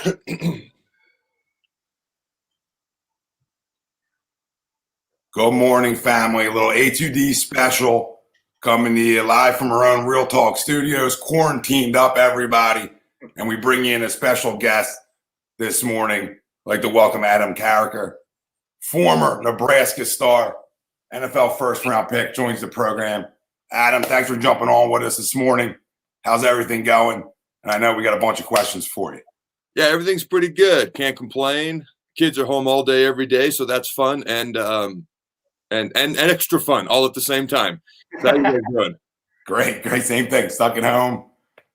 Good morning, family. A little A2D special coming to you live from our own Real Talk studios, quarantined up, everybody. And we bring in a special guest this morning. I'd like to welcome Adam Carriker, former Nebraska star, NFL first-round pick, joins the program. Adam, thanks for jumping on with us this morning. How's everything going? And I know we got a bunch of questions for you. Yeah, everything's pretty good. Can't complain. Kids are home all day, every day, so that's fun and extra fun all at the same time. So how you guys doing? Great. Same thing. Stuck at home,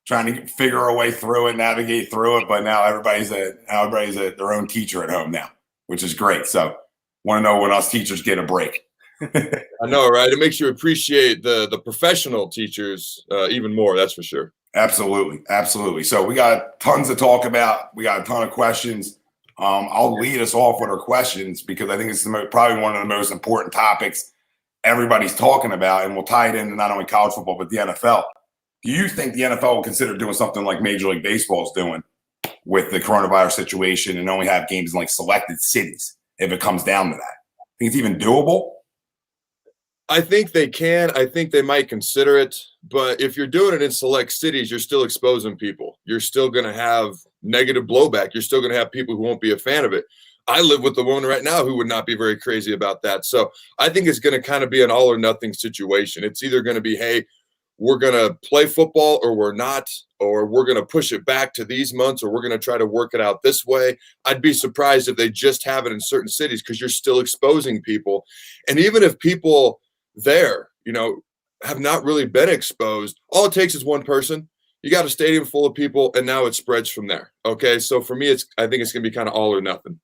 trying to figure our way through it, navigate through it. But now everybody's their own teacher at home now, which is great. So want to know when us teachers get a break. I know, right? It makes you appreciate the professional teachers even more. That's for sure. Absolutely. So we got tons to talk about. We got a ton of questions. I'll lead us off with our questions because I think it's probably one of the most important topics everybody's talking about, and we'll tie it into not only college football but the NFL. Do you think the NFL will consider doing something like Major League Baseball is doing with the coronavirus situation and only have games in like selected cities if it comes down to that? Think it's even doable? I think they can. I think they might consider it. But if you're doing it in select cities, you're still exposing people. You're still going to have negative blowback. You're still going to have people who won't be a fan of it. I live with the one right now who would not be very crazy about that. So I think it's going to kind of be an all or nothing situation. It's either going to be, hey, we're going to play football or we're not, or we're going to push it back to these months, or we're going to try to work it out this way. I'd be surprised if they just have it in certain cities because you're still exposing people. And even if people there, have not really been exposed, all it takes is one person. You got a stadium full of people, and now it spreads from there. Okay, so for me, I think it's going to be kind of all or nothing.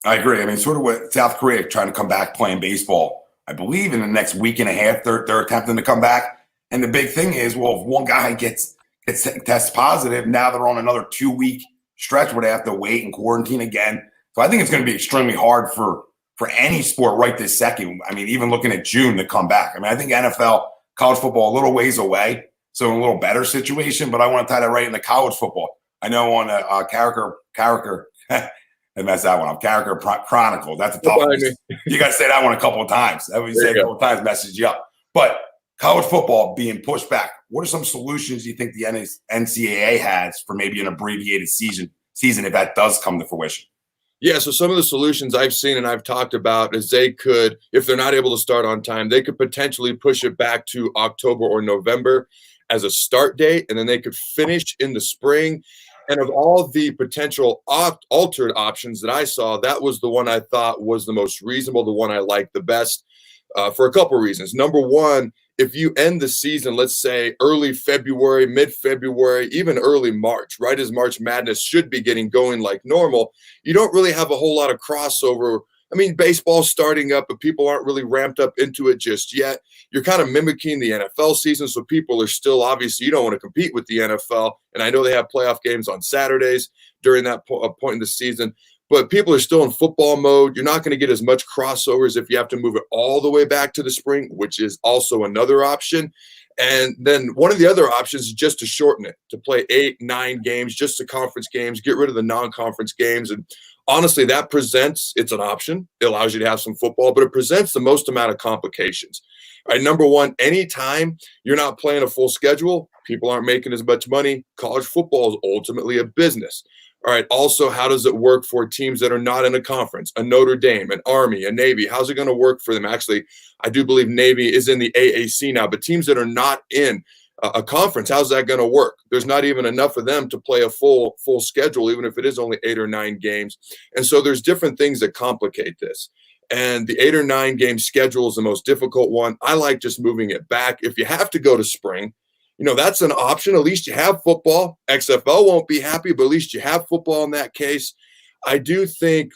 I agree. I mean, sort of what South Korea trying to come back playing baseball. I believe in the next week and a half, they're attempting to come back. And the big thing is, well, if one guy gets tests positive, now they're on another 2-week stretch where they have to wait and quarantine again. So I think it's going to be extremely hard for any sport right this second. I mean, even looking at June to come back. I mean, I think NFL, college football, a little ways away, so in a little better situation. But I want to tie that right into college football. I know on Carriker, I messed that one up. Carriker Chronicles. That's a tough one. You got to say that one a couple of times. That was say a couple of times, message you up. But college football being pushed back. What are some solutions you think the NCAA has for maybe an abbreviated season if that does come to fruition? Yeah, so some of the solutions I've seen and I've talked about is they could, if they're not able to start on time, they could potentially push it back to October or November as a start date, and then they could finish in the spring. And of all the potential altered options that I saw, that was the one I thought was the most reasonable, the one I liked the best for a couple of reasons. Number one, if you end the season, let's say early February, mid-February, even early March, right as March Madness should be getting going like normal, you don't really have a whole lot of crossover. I mean, baseball's starting up, but people aren't really ramped up into it just yet. You're kind of mimicking the NFL season, so people are still, obviously, you don't want to compete with the NFL. And I know they have playoff games on Saturdays during that point in the season. But people are still in football mode. You're not going to get as much crossovers if you have to move it all the way back to the spring, which is also another option. And then one of the other options is just to shorten it, to play 8-9 games, just the conference games, get rid of the non-conference games. And honestly, it's an option. It allows you to have some football, but it presents the most amount of complications. All right, number one, anytime you're not playing a full schedule, people aren't making as much money. College football is ultimately a business. All right. Also, how does it work for teams that are not in a conference, a Notre Dame, an Army, a Navy? How's it going to work for them? Actually, I do believe Navy is in the AAC now, but teams that are not in a conference, how's that going to work? There's not even enough of them to play a full schedule, even if it is only 8 or 9 games. And so there's different things that complicate this. And the 8 or 9 game schedule is the most difficult one. I like just moving it back. If you have to go to spring, that's an option. At least you have football. XFL won't be happy, but at least you have football in that case. I do think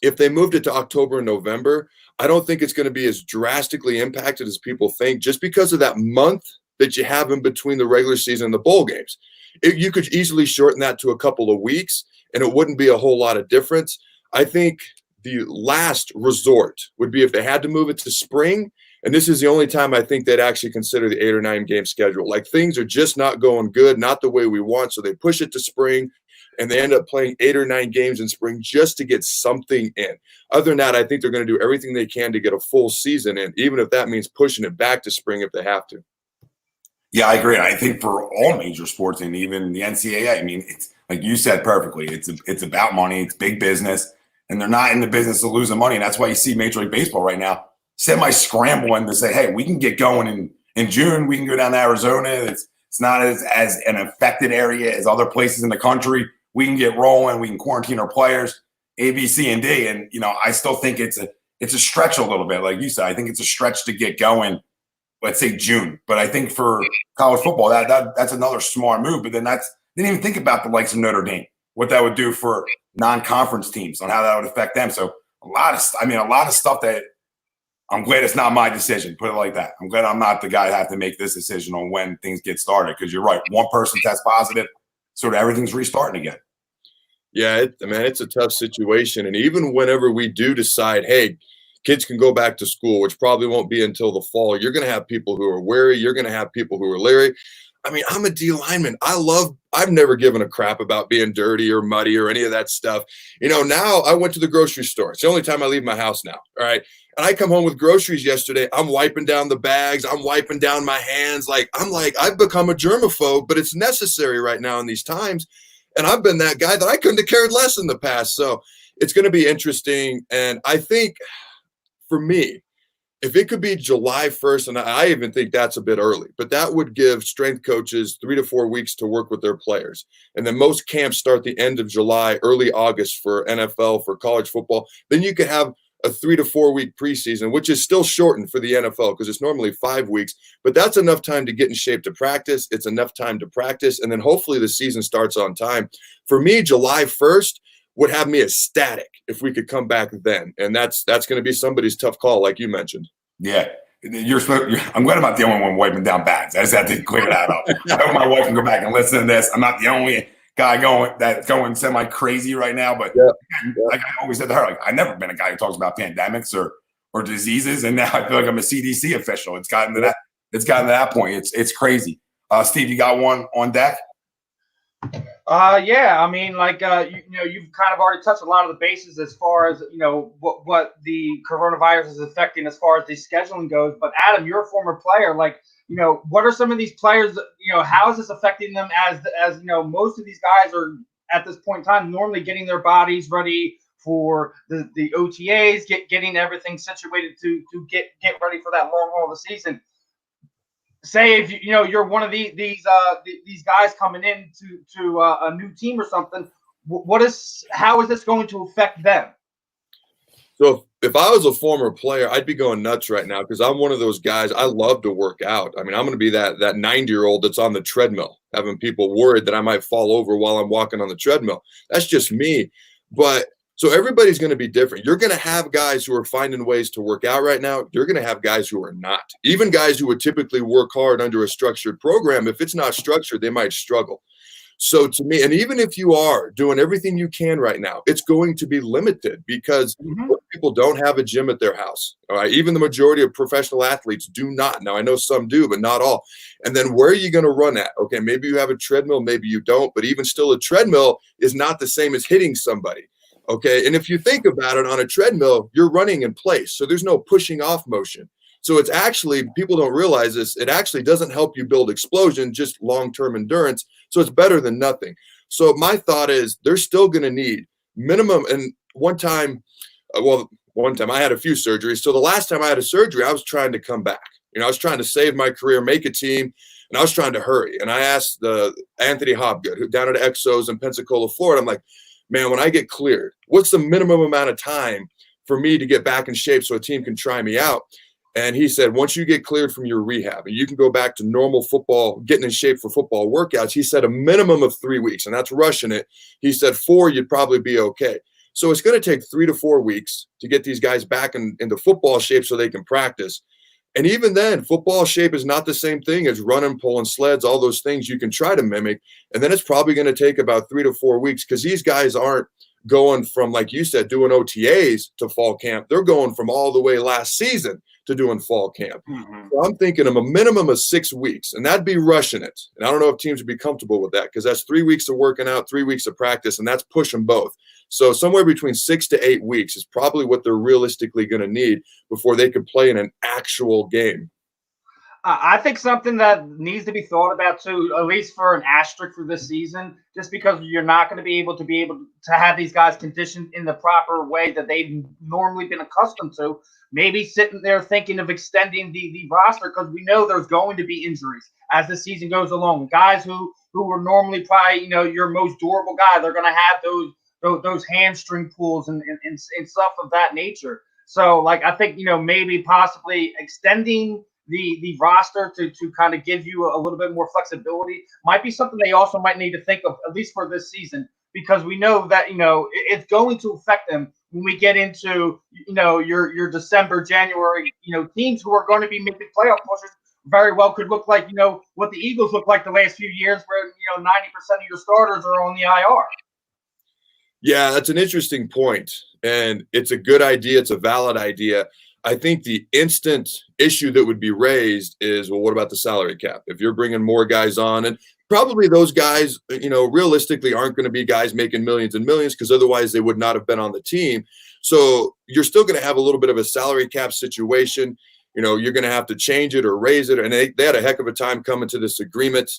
if they moved it to October and November, I don't think it's going to be as drastically impacted as people think, just because of that month that you have in between the regular season and the bowl games. You could easily shorten that to a couple of weeks, and it wouldn't be a whole lot of difference. I think the last resort would be if they had to move it to spring. And this is the only time I think they'd actually consider the 8 or 9 game schedule. Like, things are just not going good, not the way we want. So they push it to spring. and they end up playing 8 or 9 games in spring just to get something in. Other than that, I think they're going to do everything they can to get a full season in, even if that means pushing it back to spring if they have to. Yeah, I agree. And I think for all major sports and even the NCAA, I mean, it's like you said perfectly. It's about money. It's big business, and they're not in the business of losing money. And that's why you see Major League Baseball right now semi-scrambling to say, hey, we can get going in June. We can go down to Arizona. It's not as an affected area as other places in the country. We can get rolling. We can quarantine our players, A, B, C, and D. And, I still think it's a stretch a little bit. Like you said, I think it's a stretch to get going, let's say June. But I think for college football, that's another smart move. But then they didn't even think about the likes of Notre Dame, what that would do for non-conference teams on how that would affect them. So a lot of stuff that I'm glad it's not my decision, put it like that. I'm glad I'm not the guy that have to make this decision on when things get started, because you're right. One person tests positive, sort of everything's restarting again. Yeah, it's a tough situation. And even whenever we do decide, hey, kids can go back to school, which probably won't be until the fall, you're going to have people who are wary. You're going to have people who are leery. I mean, I'm a D lineman. I've never given a crap about being dirty or muddy or any of that stuff. Now I went to the grocery store. It's the only time I leave my house now. All right. And I come home with groceries yesterday. I'm wiping down the bags. I'm wiping down my hands. I've become a germaphobe, but it's necessary right now in these times. And I've been that guy that I couldn't have cared less in the past. So it's going to be interesting. And I think for me, if it could be July 1st, and I even think that's a bit early, but that would give strength coaches 3 to 4 weeks to work with their players. And then most camps start the end of July, early August for NFL, for college football. Then you could have a 3 to 4 week preseason, which is still shortened for the NFL because it's normally 5 weeks, but that's enough time to get in shape to practice. It's enough time to practice. And then hopefully the season starts on time. For me, July 1st would have me ecstatic if we could come back then. And that's going to be somebody's tough call, like you mentioned. Yeah. I'm glad I'm not the only one wiping down bags. I just had to clear that up. I hope my wife can go back and listen to this. I'm not the only guy going semi crazy right now, but like I always said to her, I've never been a guy who talks about pandemics or diseases, and now I feel like I'm a CDC official. It's gotten to that. It's gotten to that point. It's crazy. Steve, you got one on deck? Yeah. I mean, you've kind of already touched a lot of the bases as far as what the coronavirus is affecting as far as the scheduling goes. But Adam, you're a former player. What are some of these players? How is this affecting them? As most of these guys are at this point in time normally getting their bodies ready for the OTAs, getting everything situated to get ready for that long haul of the season. Say if you're one of these guys coming in to a new team or something, how is this going to affect them? So if I was a former player, I'd be going nuts right now because I'm one of those guys. I love to work out. I mean, I'm going to be that 90-year-old that's on the treadmill, having people worried that I might fall over while I'm walking on the treadmill. That's just me. But so everybody's going to be different. You're going to have guys who are finding ways to work out right now. You're going to have guys who are not. Even guys who would typically work hard under a structured program, if it's not structured, they might struggle. So to me, and even if you are doing everything you can right now, it's going to be limited because people don't have a gym at their house. All right. Even the majority of professional athletes do not. Now, I know some do, but not all. And then where are you going to run at? Okay, maybe you have a treadmill, maybe you don't, but even still a treadmill is not the same as hitting somebody. Okay. And if you think about it, on a treadmill, you're running in place. So there's no pushing off motion. So it's actually, people don't realize this, it actually doesn't help you build explosion, just long-term endurance. So it's better than nothing. So my thought is they're still going to need minimum. And one time I had a few surgeries. So the last time I had a surgery, I was trying to come back. I was trying to save my career, make a team, and I was trying to hurry. And I asked Anthony Hobgood, who down at Exos in Pensacola, Florida, I'm like, man, when I get cleared, what's the minimum amount of time for me to get back in shape so a team can try me out? And he said, once you get cleared from your rehab and you can go back to normal football, getting in shape for football workouts, he said a minimum of 3 weeks, and that's rushing it. He said 4, you'd probably be okay. So it's going to take 3 to 4 weeks to get these guys back into football shape so they can practice. And even then, football shape is not the same thing as running, pulling sleds, all those things you can try to mimic. And then it's probably going to take about 3 to 4 weeks because these guys aren't going from, like you said, doing OTAs to fall camp. They're going from all the way last season to doing fall camp. Mhm. So I'm thinking of a minimum of 6 weeks, and that'd be rushing it. And I don't know if teams would be comfortable with that because that's 3 weeks of working out, 3 weeks of practice, and that's pushing both. So somewhere between 6 to 8 weeks is probably what they're realistically going to need before they could play in an actual game. I think something that needs to be thought about too, at least for an asterisk for this season, just because you're not going to be able to have these guys conditioned in the proper way that they've normally been accustomed to. Maybe sitting there thinking of extending the roster because we know there's going to be injuries as the season goes along. Guys who are normally probably your most durable guy, they're going to have those hamstring pulls and stuff of that nature. So like I think maybe possibly extending the roster to kind of give you a little bit more flexibility might be something they also might need to think of, at least for this season, because we know that it's going to affect them when we get into your December, January. Teams who are going to be making playoff pushes very well could look like what the Eagles look like the last few years, where 90% of your starters are on the IR. Yeah, that's an interesting point, and it's a good idea. It's a valid idea. I think the instant issue that would be raised is, well, what about the salary cap? If you're bringing more guys on, and probably those guys, realistically aren't going to be guys making millions and millions because otherwise they would not have been on the team. So you're still going to have a little bit of a salary cap situation. You're going to have to change it or raise it. And they had a heck of a time coming to this agreement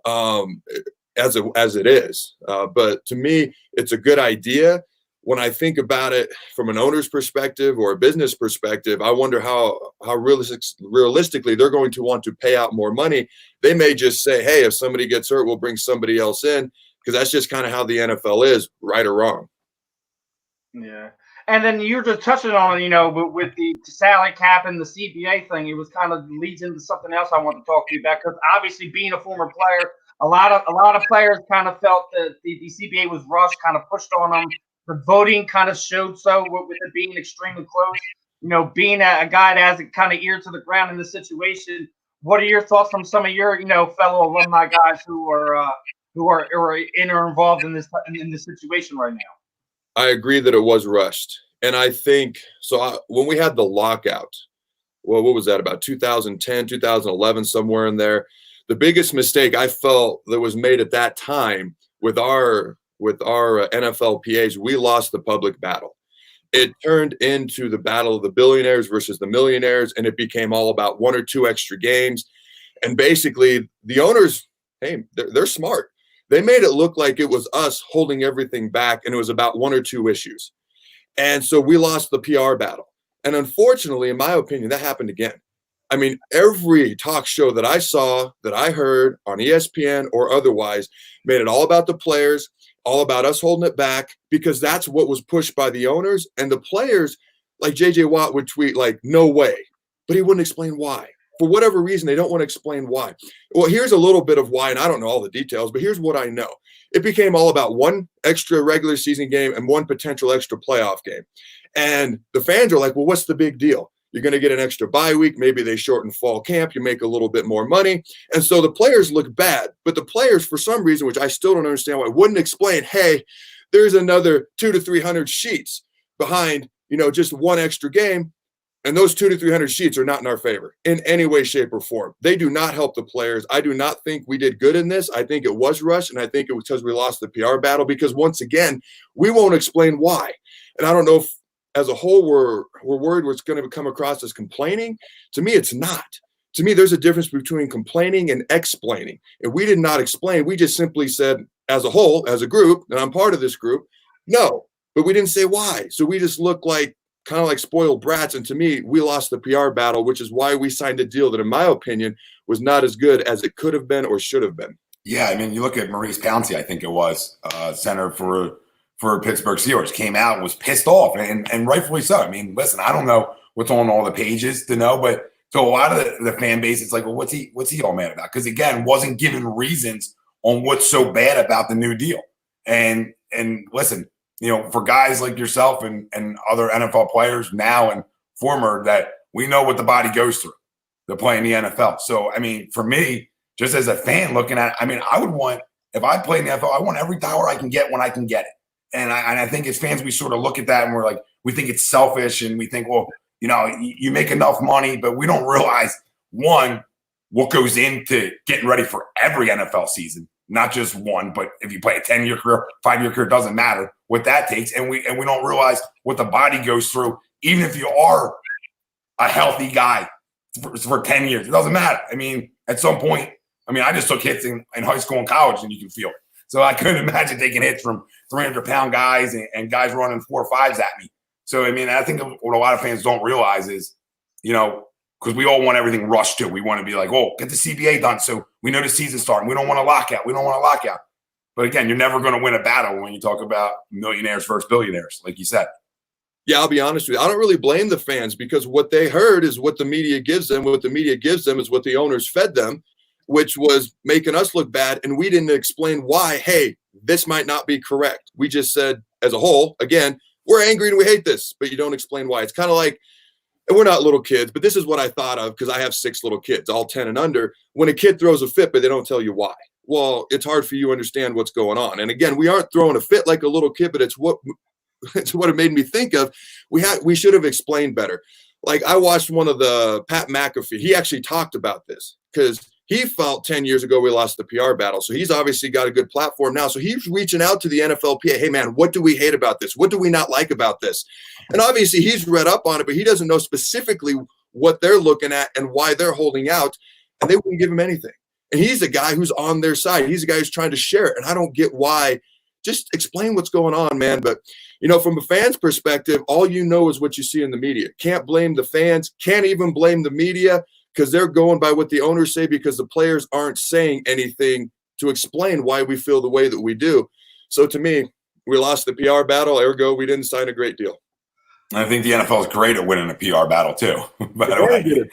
as it is. But to me, it's a good idea. When I think about it from an owner's perspective or a business perspective, I wonder how realistically they're going to want to pay out more money. They may just say, hey, if somebody gets hurt, we'll bring somebody else in, because that's just kind of how the NFL is, right or wrong. Yeah. And then you're just touching on, with the salary cap and the CBA thing, it was kind of leads into something else I want to talk to you about, because obviously being a former player, a lot of players kind of felt that the CBA was rushed, kind of pushed on them. The voting kind of showed so with it being extremely close. Being a guy that has a kind of ear to the ground in the situation. What are your thoughts from some of your fellow alumni guys who are in or involved in this situation right now? I agree that it was rushed, and I think so. When we had the lockout, well, what was that, about 2010, 2011, somewhere in there? The biggest mistake I felt that was made at that time with our NFLPAs, we lost the public battle. It turned into the battle of the billionaires versus the millionaires, and it became all about 1 or 2 extra games. And basically, the owners, hey, they're smart. They made it look like it was us holding everything back, and it was about 1 or 2 issues. And so we lost the PR battle. And unfortunately, in my opinion, that happened again. I mean, every talk show that I saw, that I heard on ESPN or otherwise, made it all about the players, all about us holding it back, because that's what was pushed by the owners. And the players, like J.J. Watt would tweet like, no way. But he wouldn't explain why. For whatever reason, they don't want to explain why. Well, here's a little bit of why, and I don't know all the details, but here's what I know. It became all about 1 extra regular season game and 1 potential extra playoff game. And the fans are like, well, what's the big deal? You're going to get an extra bye week. Maybe they shorten fall camp. You make a little bit more money. And so the players look bad. But the players, for some reason, which I still don't understand why, wouldn't explain, hey, there's another 200 to 300 sheets behind, just 1 extra game. And those 200 to 300 sheets are not in our favor in any way, shape, or form. They do not help the players. I do not think we did good in this. I think it was rushed, and I think it was because we lost the PR battle, because once again, we won't explain why. And I don't know if as a whole we're worried it's going to come across as complaining. To me, it's not. To me, there's a difference between complaining and explaining. And we did not explain. We just simply said, as a whole, as a group, and I'm part of this group, no. But we didn't say why. So we just looked like kind of like spoiled brats. And to me, we lost the PR battle, which is why we signed a deal that, in my opinion, was not as good as it could have been or should have been. Yeah, I mean, you look at Maurice Pouncey, I think it was, center for Pittsburgh Steelers, came out and was pissed off, and rightfully so. I mean, listen, I don't know what's on all the pages to know, but to a lot of the fan base, it's like, well, what's he all mad about? Because again, wasn't given reasons on what's so bad about the new deal. And listen, for guys like yourself and other NFL players now and former, that we know what the body goes through to play in the NFL. So, I mean, for me, just as a fan looking at it, I mean, I would want, if I play in the NFL, I want every dollar I can get when I can get it. And I think as fans, we sort of look at that and we're like, we think it's selfish, and we think, well, you make enough money, but we don't realize, one, what goes into getting ready for every NFL season, not just one, but if you play a 10-year career, 5-year career, doesn't matter what that takes. And we don't realize what the body goes through, even if you are a healthy guy for 10 years. It doesn't matter. I mean, at some point, I just took hits in high school and college, and you can feel it. So I couldn't imagine taking hits from 300-pound guys and guys running 4 or 5s at me. So, I think what a lot of fans don't realize is, because we all want everything rushed too. We want to be like, oh, get the CBA done so we know the season's starting. We don't want to lock out. But again, you're never going to win a battle when you talk about millionaires versus billionaires, like you said. Yeah, I'll be honest with you. I don't really blame the fans because what they heard is what the media gives them. What the media gives them is what the owners fed them, which was making us look bad. And we didn't explain why, hey, this might not be correct. We just said as a whole, again, we're angry and we hate this, but you don't explain why. It's kind of like, and we're not little kids, but this is what I thought of because I have 6 little kids, all 10 and under. When a kid throws a fit, but they don't tell you why. Well, it's hard for you to understand what's going on. And again, we aren't throwing a fit like a little kid, but it's what it made me think of. We should have explained better. Like I watched one of the Pat McAfee. He actually talked about this because he felt 10 years ago we lost the PR battle. So he's obviously got a good platform now. So he's reaching out to the NFLPA. Hey, man, what do we hate about this? What do we not like about this? And obviously he's read up on it, but he doesn't know specifically what they're looking at and why they're holding out. And they wouldn't give him anything. And he's a guy who's on their side. He's a guy who's trying to share it. And I don't get why. Just explain what's going on, man. But, from a fan's perspective, all you know is what you see in the media. Can't blame the fans. Can't even blame the media. Because they're going by what the owners say because the players aren't saying anything to explain why we feel the way that we do. So to me, we lost the PR battle, ergo we didn't sign a great deal. I think the NFL is great at winning a PR battle too. By the way,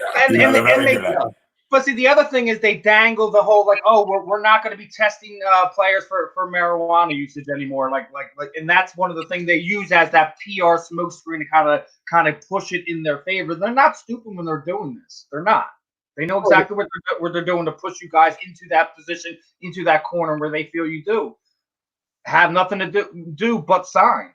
but see, the other thing is they dangle the whole like, oh, we're not going to be testing players for marijuana usage anymore. Like, and that's one of the things they use as that PR smokescreen to kind of push it in their favor. They're not stupid when they're doing this. They're not. They know exactly what they're doing to push you guys into that position, into that corner where they feel you do have nothing to do but sign.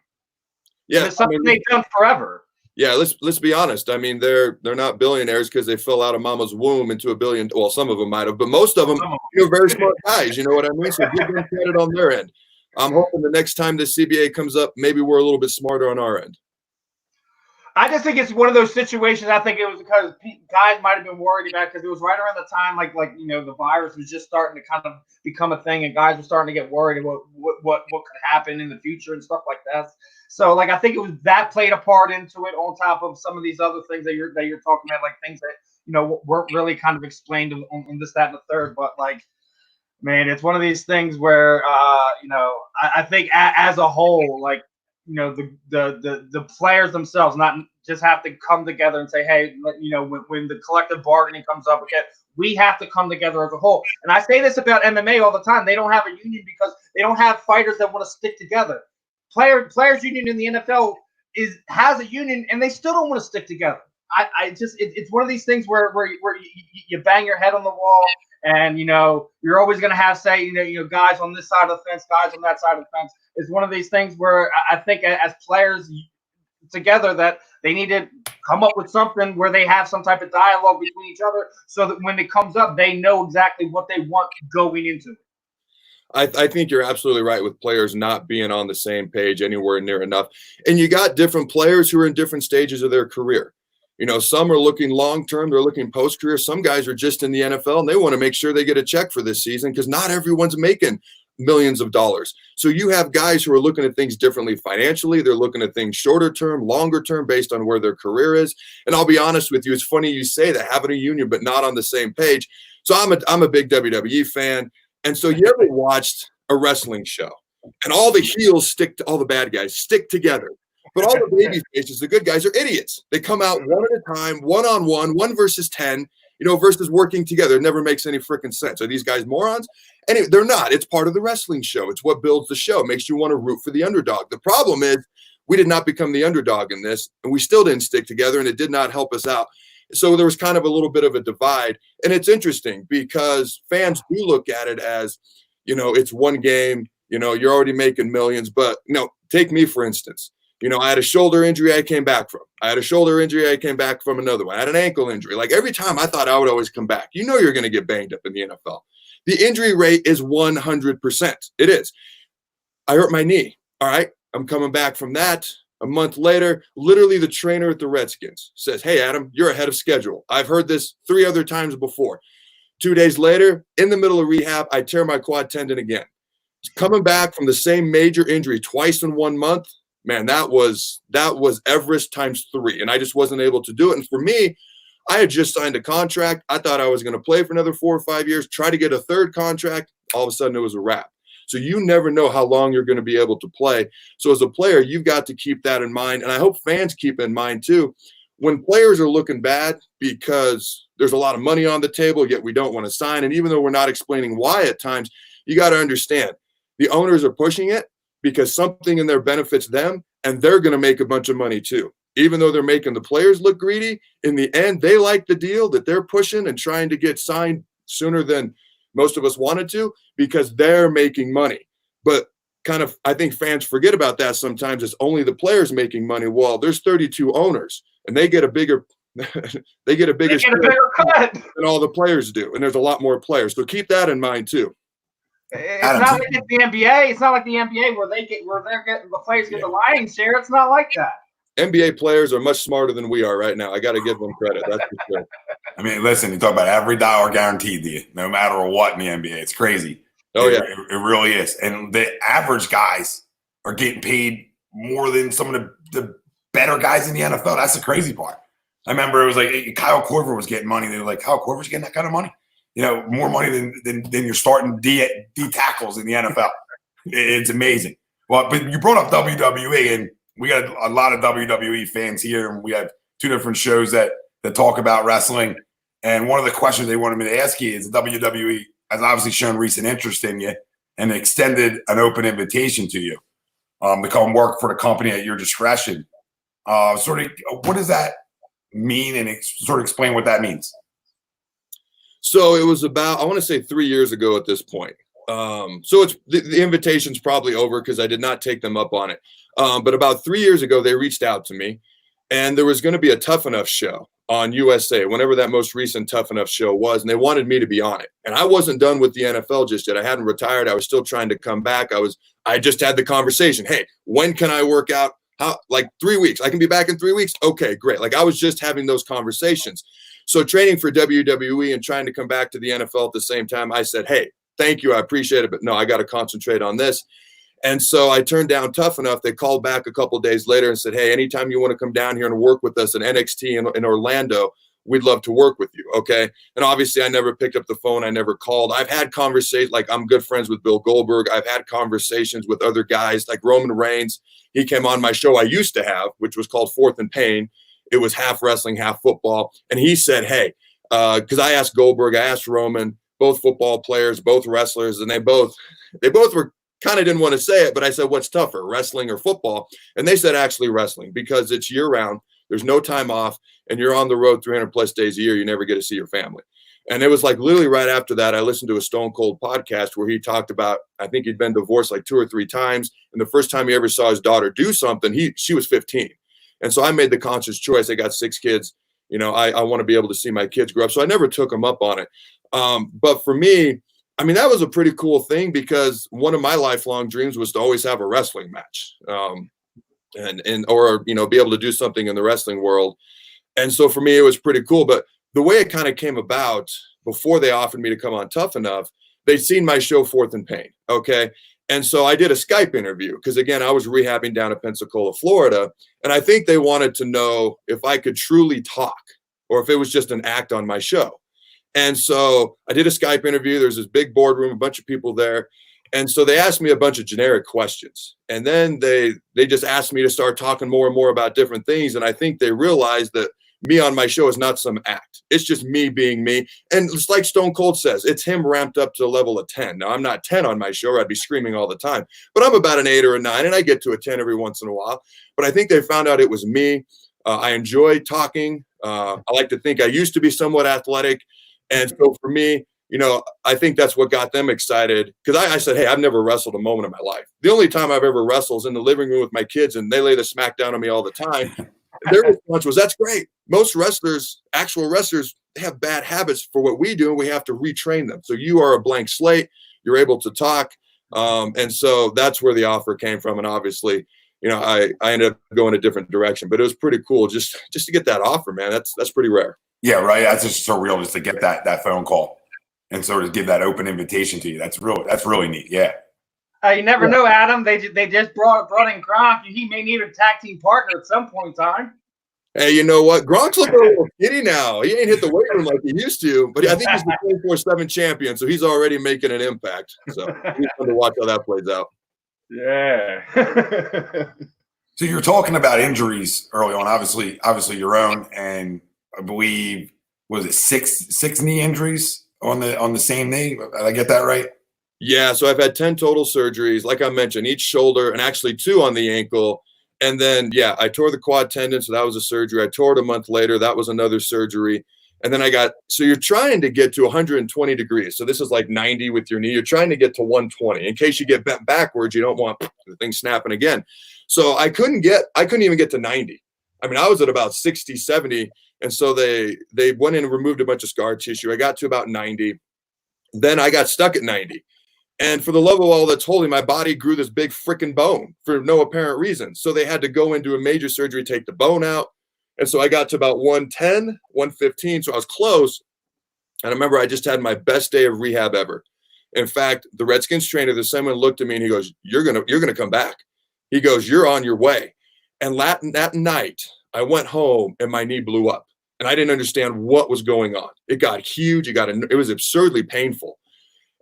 Yeah, it's something they've done forever. Yeah, let's be honest. They're not billionaires because they fell out of mama's womb into a billion. Well, some of them might have, but most of them, very smart guys. You know what I mean? So give them credit on their end. I'm hoping the next time the CBA comes up, maybe we're a little bit smarter on our end. I just think it's one of those situations. I think it was because guys might have been worried about because it was right around the time like the virus was just starting to kind of become a thing, and guys were starting to get worried about what could happen in the future and stuff like that. So I think it was that played a part into it, on top of some of these other things that you're talking about, like things that weren't really kind of explained on this, that, and the third. But man, it's one of these things where I think as a whole, the players themselves not just have to come together and say, hey, when the collective bargaining comes up again, we have to come together as a whole. And I say this about MMA all the time. They don't have a union because they don't have fighters that want to stick together. Players union in the NFL has a union and they still don't want to stick together. It's one of these things where you bang your head on the wall, and you're always going to have guys on this side of the fence, guys on that side of the fence. It's one of these things where I think as players together that they need to come up with something where they have some type of dialogue between each other, so that when it comes up, they know exactly what they want going into it. I think you're absolutely right with players not being on the same page anywhere near enough. And you got different players who are in different stages of their career. Some are looking long-term, they're looking post-career. Some guys are just in the NFL and they want to make sure they get a check for this season because not everyone's making millions of dollars. So you have guys who are looking at things differently financially. They're looking at things shorter term, longer term, based on where their career is. And I'll be honest with you, it's funny you say that, having a union but not on the same page. So I'm a big WWE fan. And so you ever watched a wrestling show and all the heels all the bad guys stick together, but all the baby faces, the good guys, are idiots. They come out one at a time, one-on-one, 1 versus 10, versus working together. It never makes any freaking sense. Are these guys morons? Anyway, they're not. It's part of the wrestling show. It's what builds the show. It makes you want to root for the underdog. The problem is we did not become the underdog in this, and we still didn't stick together, and it did not help us out. So there was kind of a little bit of a divide. And it's interesting because fans do look at it as, it's one game, you're already making millions. But take me, for instance. I had a shoulder injury I came back from. I had a shoulder injury I came back from another one. I had an ankle injury. Like every time I thought I would always come back. You're going to get banged up in the NFL. The injury rate is 100%. It is. I hurt my knee. All right. I'm coming back from that. A month later, literally the trainer at the Redskins says, "Hey, Adam, you're ahead of schedule." I've heard this 3 other times before. 2 days later, in the middle of rehab, I tear my quad tendon again. Coming back from the same major injury twice in 1 month, man, that was Everest times 3. And I just wasn't able to do it. And for me, I had just signed a contract. I thought I was going to play for another 4 or 5 years, try to get a third contract. All of a sudden, it was a wrap. So you never know how long you're going to be able to play. So as a player, you've got to keep that in mind. And I hope fans keep in mind too, when players are looking bad because there's a lot of money on the table, yet we don't want to sign. And even though we're not explaining why at times, you got to understand the owners are pushing it because something in there benefits them, and they're going to make a bunch of money too. Even though they're making the players look greedy, in the end, they like the deal that they're pushing and trying to get signed sooner than most of us wanted to, because they're making money. But I think fans forget about that sometimes. It's only the players making money. Well, there's 32 owners, and they get a bigger cut than all the players do. And there's a lot more players. So keep that in mind too. It's not like the NBA. It's not like the NBA where the players get the lion's share. It's not like that. NBA players are much smarter than we are right now. I got to give them credit. That's for sure. I mean, listen, you talk about every dollar guaranteed to you, no matter what in the NBA. It's crazy. Oh, yeah. It really is. And the average guys are getting paid more than some of the better guys in the NFL. That's the crazy part. I remember it was like Kyle Korver was getting money. They were like, Kyle Korver's getting that kind of money? More money than you're starting D tackles in the NFL. It's amazing. Well, but you brought up WWE, and we got a lot of WWE fans here, and we have 2 different shows that talk about wrestling. And one of the questions they wanted me to ask you is the WWE has obviously shown recent interest in you and extended an open invitation to you to come work for the company at your discretion. What does that mean, and sort of explain what that means? So it was about, I want to say 3 years ago at this point. So it's the invitation's probably over because I did not take them up on it. But about 3 years ago, they reached out to me, and there was going to be a Tough Enough show on USA, whenever that most recent Tough Enough show was, and they wanted me to be on it. And I wasn't done with the NFL just yet. I hadn't retired. I was still trying to come back. I just had the conversation. Hey, when can I work out? How? Like 3 weeks. I can be back in 3 weeks. Okay, great. Like I was just having those conversations. So training for WWE and trying to come back to the NFL at the same time, I said, hey, thank you. I appreciate it. But no, I got to concentrate on this. And so I turned down Tough Enough. They called back a couple of days later and said, hey, anytime you want to come down here and work with us at NXT in Orlando, we'd love to work with you. Okay. And obviously I never picked up the phone. I never called. I've had conversations, like I'm good friends with Bill Goldberg. I've had conversations with other guys like Roman Reigns. He came on my show I used to have, which was called Fourth and Pain. It was half wrestling, half football. And he said, hey, because I asked Goldberg, I asked Roman, both football players, both wrestlers, and they both were kind of didn't want to say it, but I said, what's tougher, wrestling or football? And they said actually wrestling, because it's year round. There's no time off, and you're on the road 300 plus days a year. You never get to see your family. And it was like literally right after that, I listened to a Stone Cold podcast where he talked about, I think he'd been divorced like 2 or 3 times. And the first time he ever saw his daughter do something, she was 15. And so I made the conscious choice. I got 6 kids. I want to be able to see my kids grow up. So I never took them up on it. But for me, I mean, that was a pretty cool thing, because one of my lifelong dreams was to always have a wrestling match, or be able to do something in the wrestling world. And so for me, it was pretty cool. But the way it kind of came about, before they offered me to come on Tough Enough, they'd seen my show Fourth and Pain. Okay. And so I did a Skype interview because, again, I was rehabbing down in Pensacola, Florida. And I think they wanted to know if I could truly talk or if it was just an act on my show. And so I did a Skype interview. There's this big boardroom, a bunch of people there. And so they asked me a bunch of generic questions. And then they just asked me to start talking more and more about different things. And I think they realized that me on my show is not some act. It's just me being me. And it's like Stone Cold says, it's him ramped up to the level of 10. Now, I'm not 10 on my show, or I'd be screaming all the time. But I'm about an 8 or a 9, and I get to a 10 every once in a while. But I think they found out it was me. I enjoy talking. I like to think I used to be somewhat athletic. And so for me, I think that's what got them excited. Because I said, hey, I've never wrestled a moment in my life. The only time I've ever wrestled is in the living room with my kids, and they lay the smack down on me all the time. Their response was, that's great. Most wrestlers, actual wrestlers, have bad habits for what we do, and we have to retrain them. So you are a blank slate. You're able to talk. And so that's where the offer came from. And obviously, I ended up going a different direction. But it was pretty cool just to get that offer, man. That's pretty rare. Yeah, right. That's just so real just to get that phone call and sort of give that open invitation to you. That's really neat. Yeah. You never know, Adam. They just brought in Gronk. He may need a tag team partner at some point in time. Hey, you know what? Gronk's looking a little giddy now. He ain't hit the weight room like he used to, but I think he's the 24/7 champion, so he's already making an impact. So he's fun to watch how that plays out. Yeah. So you're talking about injuries early on, obviously your own, and I believe, was it six knee injuries on the same knee? Did I get that right? Yeah, so I've had 10 total surgeries. Like I mentioned, each shoulder and actually 2 on the ankle. And then, I tore the quad tendon, so that was a surgery. I tore it a month later. That was another surgery. And then so you're trying to get to 120 degrees. So this is like 90 with your knee. You're trying to get to 120. In case you get bent backwards, you don't want the thing snapping again. So I couldn't even get to 90. I mean, I was at about 60, 70. And so they went in and removed a bunch of scar tissue. I got to about 90. Then I got stuck at 90. And for the love of all that's holy, my body grew this big freaking bone for no apparent reason. So they had to go into a major surgery, take the bone out. And so I got to about 110, 115. So I was close. And I remember I just had my best day of rehab ever. In fact, the Redskins trainer, the someone looked at me and he goes, you're gonna come back. He goes, you're on your way. And that night, I went home and my knee blew up. And I didn't understand what was going on. It got huge. It was absurdly painful.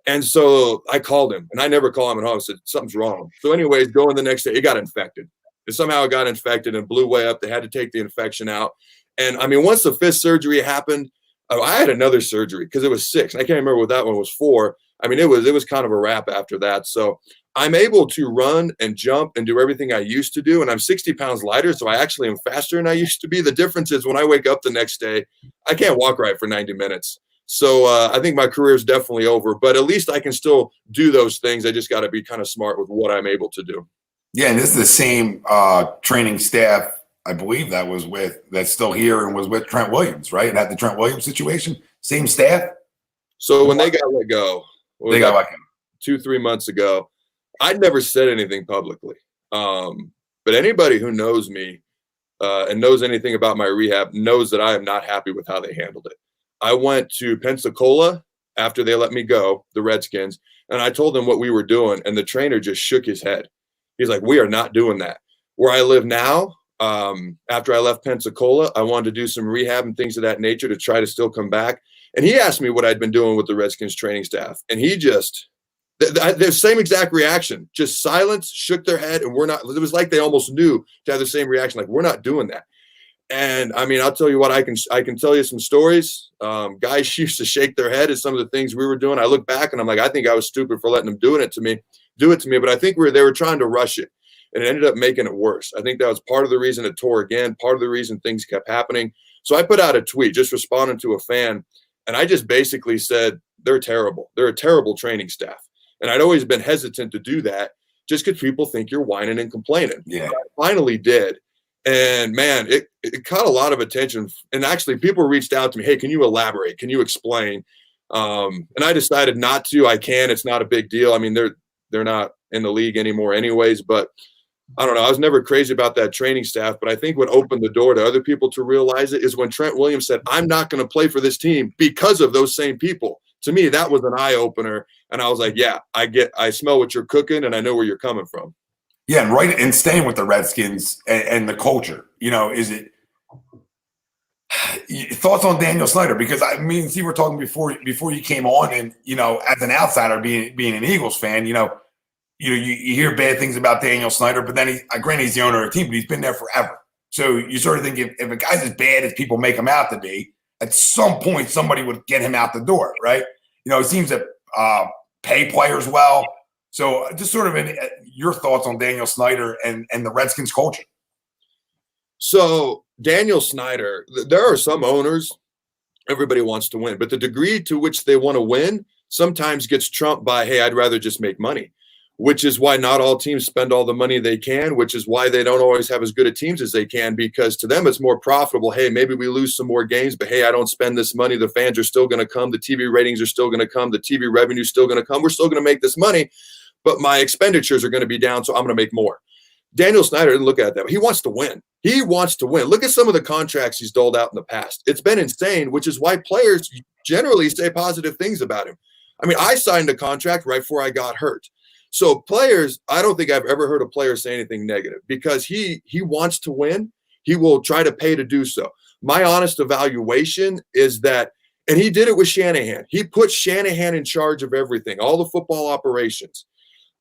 And so I called him, and I never call him at home. I said, something's wrong. So anyways, going the next day, it got infected. And somehow it got infected and blew way up. They had to take the infection out. And I mean, once the 5th surgery happened, I had another surgery because it was 6. I can't remember what that one was for. I mean, it was kind of a wrap after that. So I'm able to run and jump and do everything I used to do. And I'm 60 pounds lighter, so I actually am faster than I used to be. The difference is when I wake up the next day, I can't walk right for 90 minutes. So I think my career is definitely over, but at least I can still do those things. I just got to be kind of smart with what I'm able to do. Yeah, and this is the same training staff, I believe, that's still here and was with Trent Williams, right? And at the Trent Williams situation, same staff. So when they got let go, they got like 2-3 months ago, I'd never said anything publicly. But anybody who knows me and knows anything about my rehab knows that I am not happy with how they handled it. I went to Pensacola after they let me go, the Redskins, and I told them what we were doing, and the trainer just shook his head. He's like, we are not doing that. Where I live now, after I left Pensacola, I wanted to do some rehab and things of that nature to try to still come back. And he asked me what I'd been doing with the Redskins training staff, and he just the same exact reaction, just silence, shook their head, and we're not. It was like they almost knew to have the same reaction, like we're not doing that. And I mean, I'll tell you what, I can tell you some stories. Guys used to shake their head at some of the things we were doing. I look back and I'm like, I think I was stupid for letting them do it to me. But I think they were trying to rush it, and it ended up making it worse. I think that was part of the reason it tore again, part of the reason things kept happening. So I put out a tweet just responding to a fan, and I just basically said, they're terrible. They're a terrible training staff. And I'd always been hesitant to do that just because people think you're whining and complaining. Yeah. But I finally did. And man, it caught a lot of attention. And actually people reached out to me, hey, can you elaborate? Can you explain? And I decided not to. I can. It's not a big deal. I mean, they're not in the league anymore anyways, but I don't know. I was never crazy about that training staff, but I think what opened the door to other people to realize it is when Trent Williams said, I'm not going to play for this team because of those same people. To me, that was an eye opener. And I was like, yeah, I smell what you're cooking and I know where you're coming from. Yeah, and right, and staying with the Redskins and the culture, is it thoughts on Daniel Snyder? Because I mean, see, we're talking before you came on, and as an outsider, being an Eagles fan, you hear bad things about Daniel Snyder, but then granted he's the owner of the team, but he's been there forever. So you sort of think if a guy's as bad as people make him out to be, at some point somebody would get him out the door, right? It seems to pay players well. So just sort of your thoughts on Daniel Snyder and the Redskins culture. So Daniel Snyder, there are some owners Everybody wants to win, but the degree to which they want to win sometimes gets trumped by, hey, I'd rather just make money, which is why not all teams spend all the money they can, which is why they don't always have as good a teams as they can, because to them it's more profitable. Hey, maybe we lose some more games, but hey, I don't spend this money. The fans are still going to come. The TV ratings are still going to come. The TV revenue is still going to come. We're still going to make this money, but my expenditures are going to be down, so I'm going to make more. Daniel Snyder didn't look at it that way. He wants to win. He wants to win. Look at some of the contracts he's doled out in the past. It's been insane, which is why players generally say positive things about him. I mean, I signed a contract right before I got hurt. So players, I don't think I've ever heard a player say anything negative because he wants to win. He will try to pay to do so. My honest evaluation is that, and he did it with Shanahan. He put Shanahan in charge of everything, all the football operations.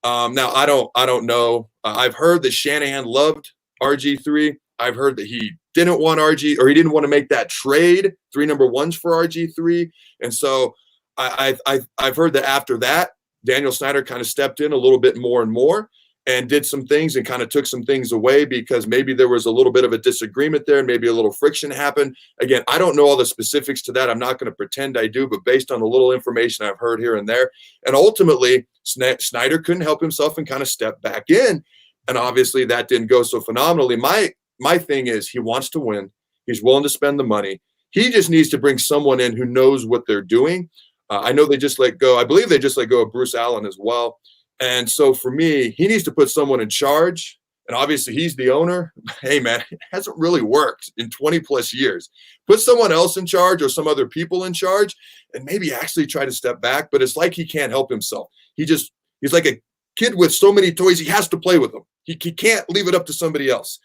Now, I don't know. I've heard that Shanahan loved RG3. I've heard that he didn't want he didn't want to make that trade, 3 number ones for RG3. And so I've heard that after that, Daniel Snyder kind of stepped in a little bit more and more and did some things and kind of took some things away because maybe there was a little bit of a disagreement there and maybe a little friction happened. Again, I don't know all the specifics to that. I'm not going to pretend I do, but based on the little information I've heard here and there, and ultimately Snyder couldn't help himself and kind of stepped back in. And obviously that didn't go so phenomenally. My thing is he wants to win. He's willing to spend the money. He just needs to bring someone in who knows what they're doing. I know they just let go. I believe they just let go of Bruce Allen as well. And so for me, he needs to put someone in charge. And obviously he's the owner. Hey, man, it hasn't really worked in 20 plus years. Put someone else in charge or some other people in charge and maybe actually try to step back. But it's like he can't help himself. He's like a kid with so many toys. He has to play with them. He can't leave it up to somebody else.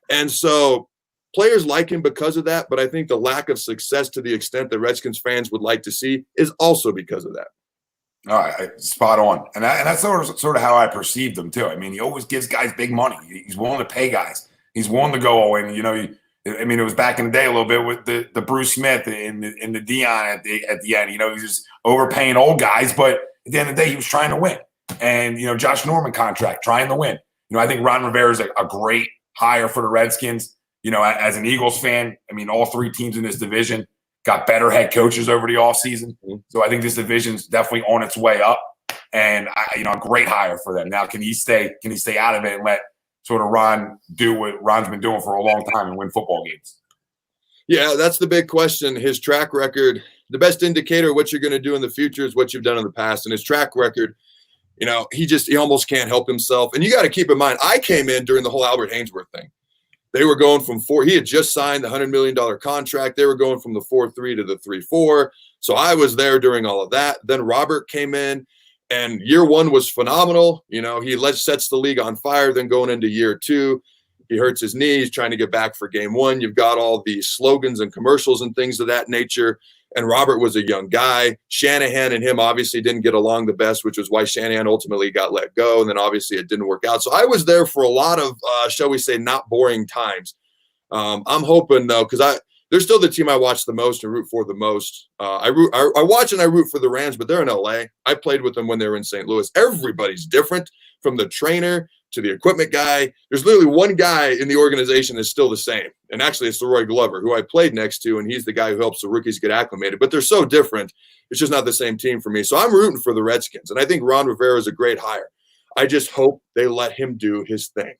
And so players like him because of that, but I think the lack of success to the extent that Redskins fans would like to see is also because of that. All right, spot on. And that's sort of how I perceived him too. I mean, he always gives guys big money. He's willing to pay guys. He's willing to go all in. You know, it was back in the day a little bit with the Bruce Smith and the Dion at the end. You know, he's just overpaying old guys, but at the end of the day, he was trying to win. And you know, Josh Norman contract, trying to win. You know, I think Ron Rivera is a great hire for the Redskins. You know, as an Eagles fan, I mean, all 3 teams in this division got better head coaches over the offseason. So I think this division's definitely on its way up. And, a great hire for them. Now, can he stay out of it and let sort of Ron do what Ron's been doing for a long time and win football games? Yeah, that's the big question. His track record, the best indicator of what you're going to do in the future is what you've done in the past. And his track record, you know, he almost can't help himself. And you got to keep in mind, I came in during the whole Albert Haynesworth thing. They were going from he had just signed the $100 million contract. They were going from the 4-3 to the 3-4. So I was there during all of that. Then Robert came in, and year 1 was phenomenal. You know, he sets the league on fire. Then going into year 2, he hurts his knee. He's trying to get back for game 1. You've got all these slogans and commercials and things of that nature. And Robert was a young guy. Shanahan and him obviously didn't get along the best, which was why Shanahan ultimately got let go. And then obviously it didn't work out. So I was there for a lot of, shall we say, not boring times. I'm hoping, though, because they're still the team I watch the most and root for the most. I watch and I root for the Rams, but they're in LA. I played with them when they were in St. Louis. Everybody's different, from the trainer to the equipment guy. There's literally one guy in the organization that's still the same. And actually it's Leroy Glover, who I played next to, and he's the guy who helps the rookies get acclimated. But they're so different. It's just not the same team for me. So I'm rooting for the Redskins. And I think Ron Rivera is a great hire. I just hope they let him do his thing.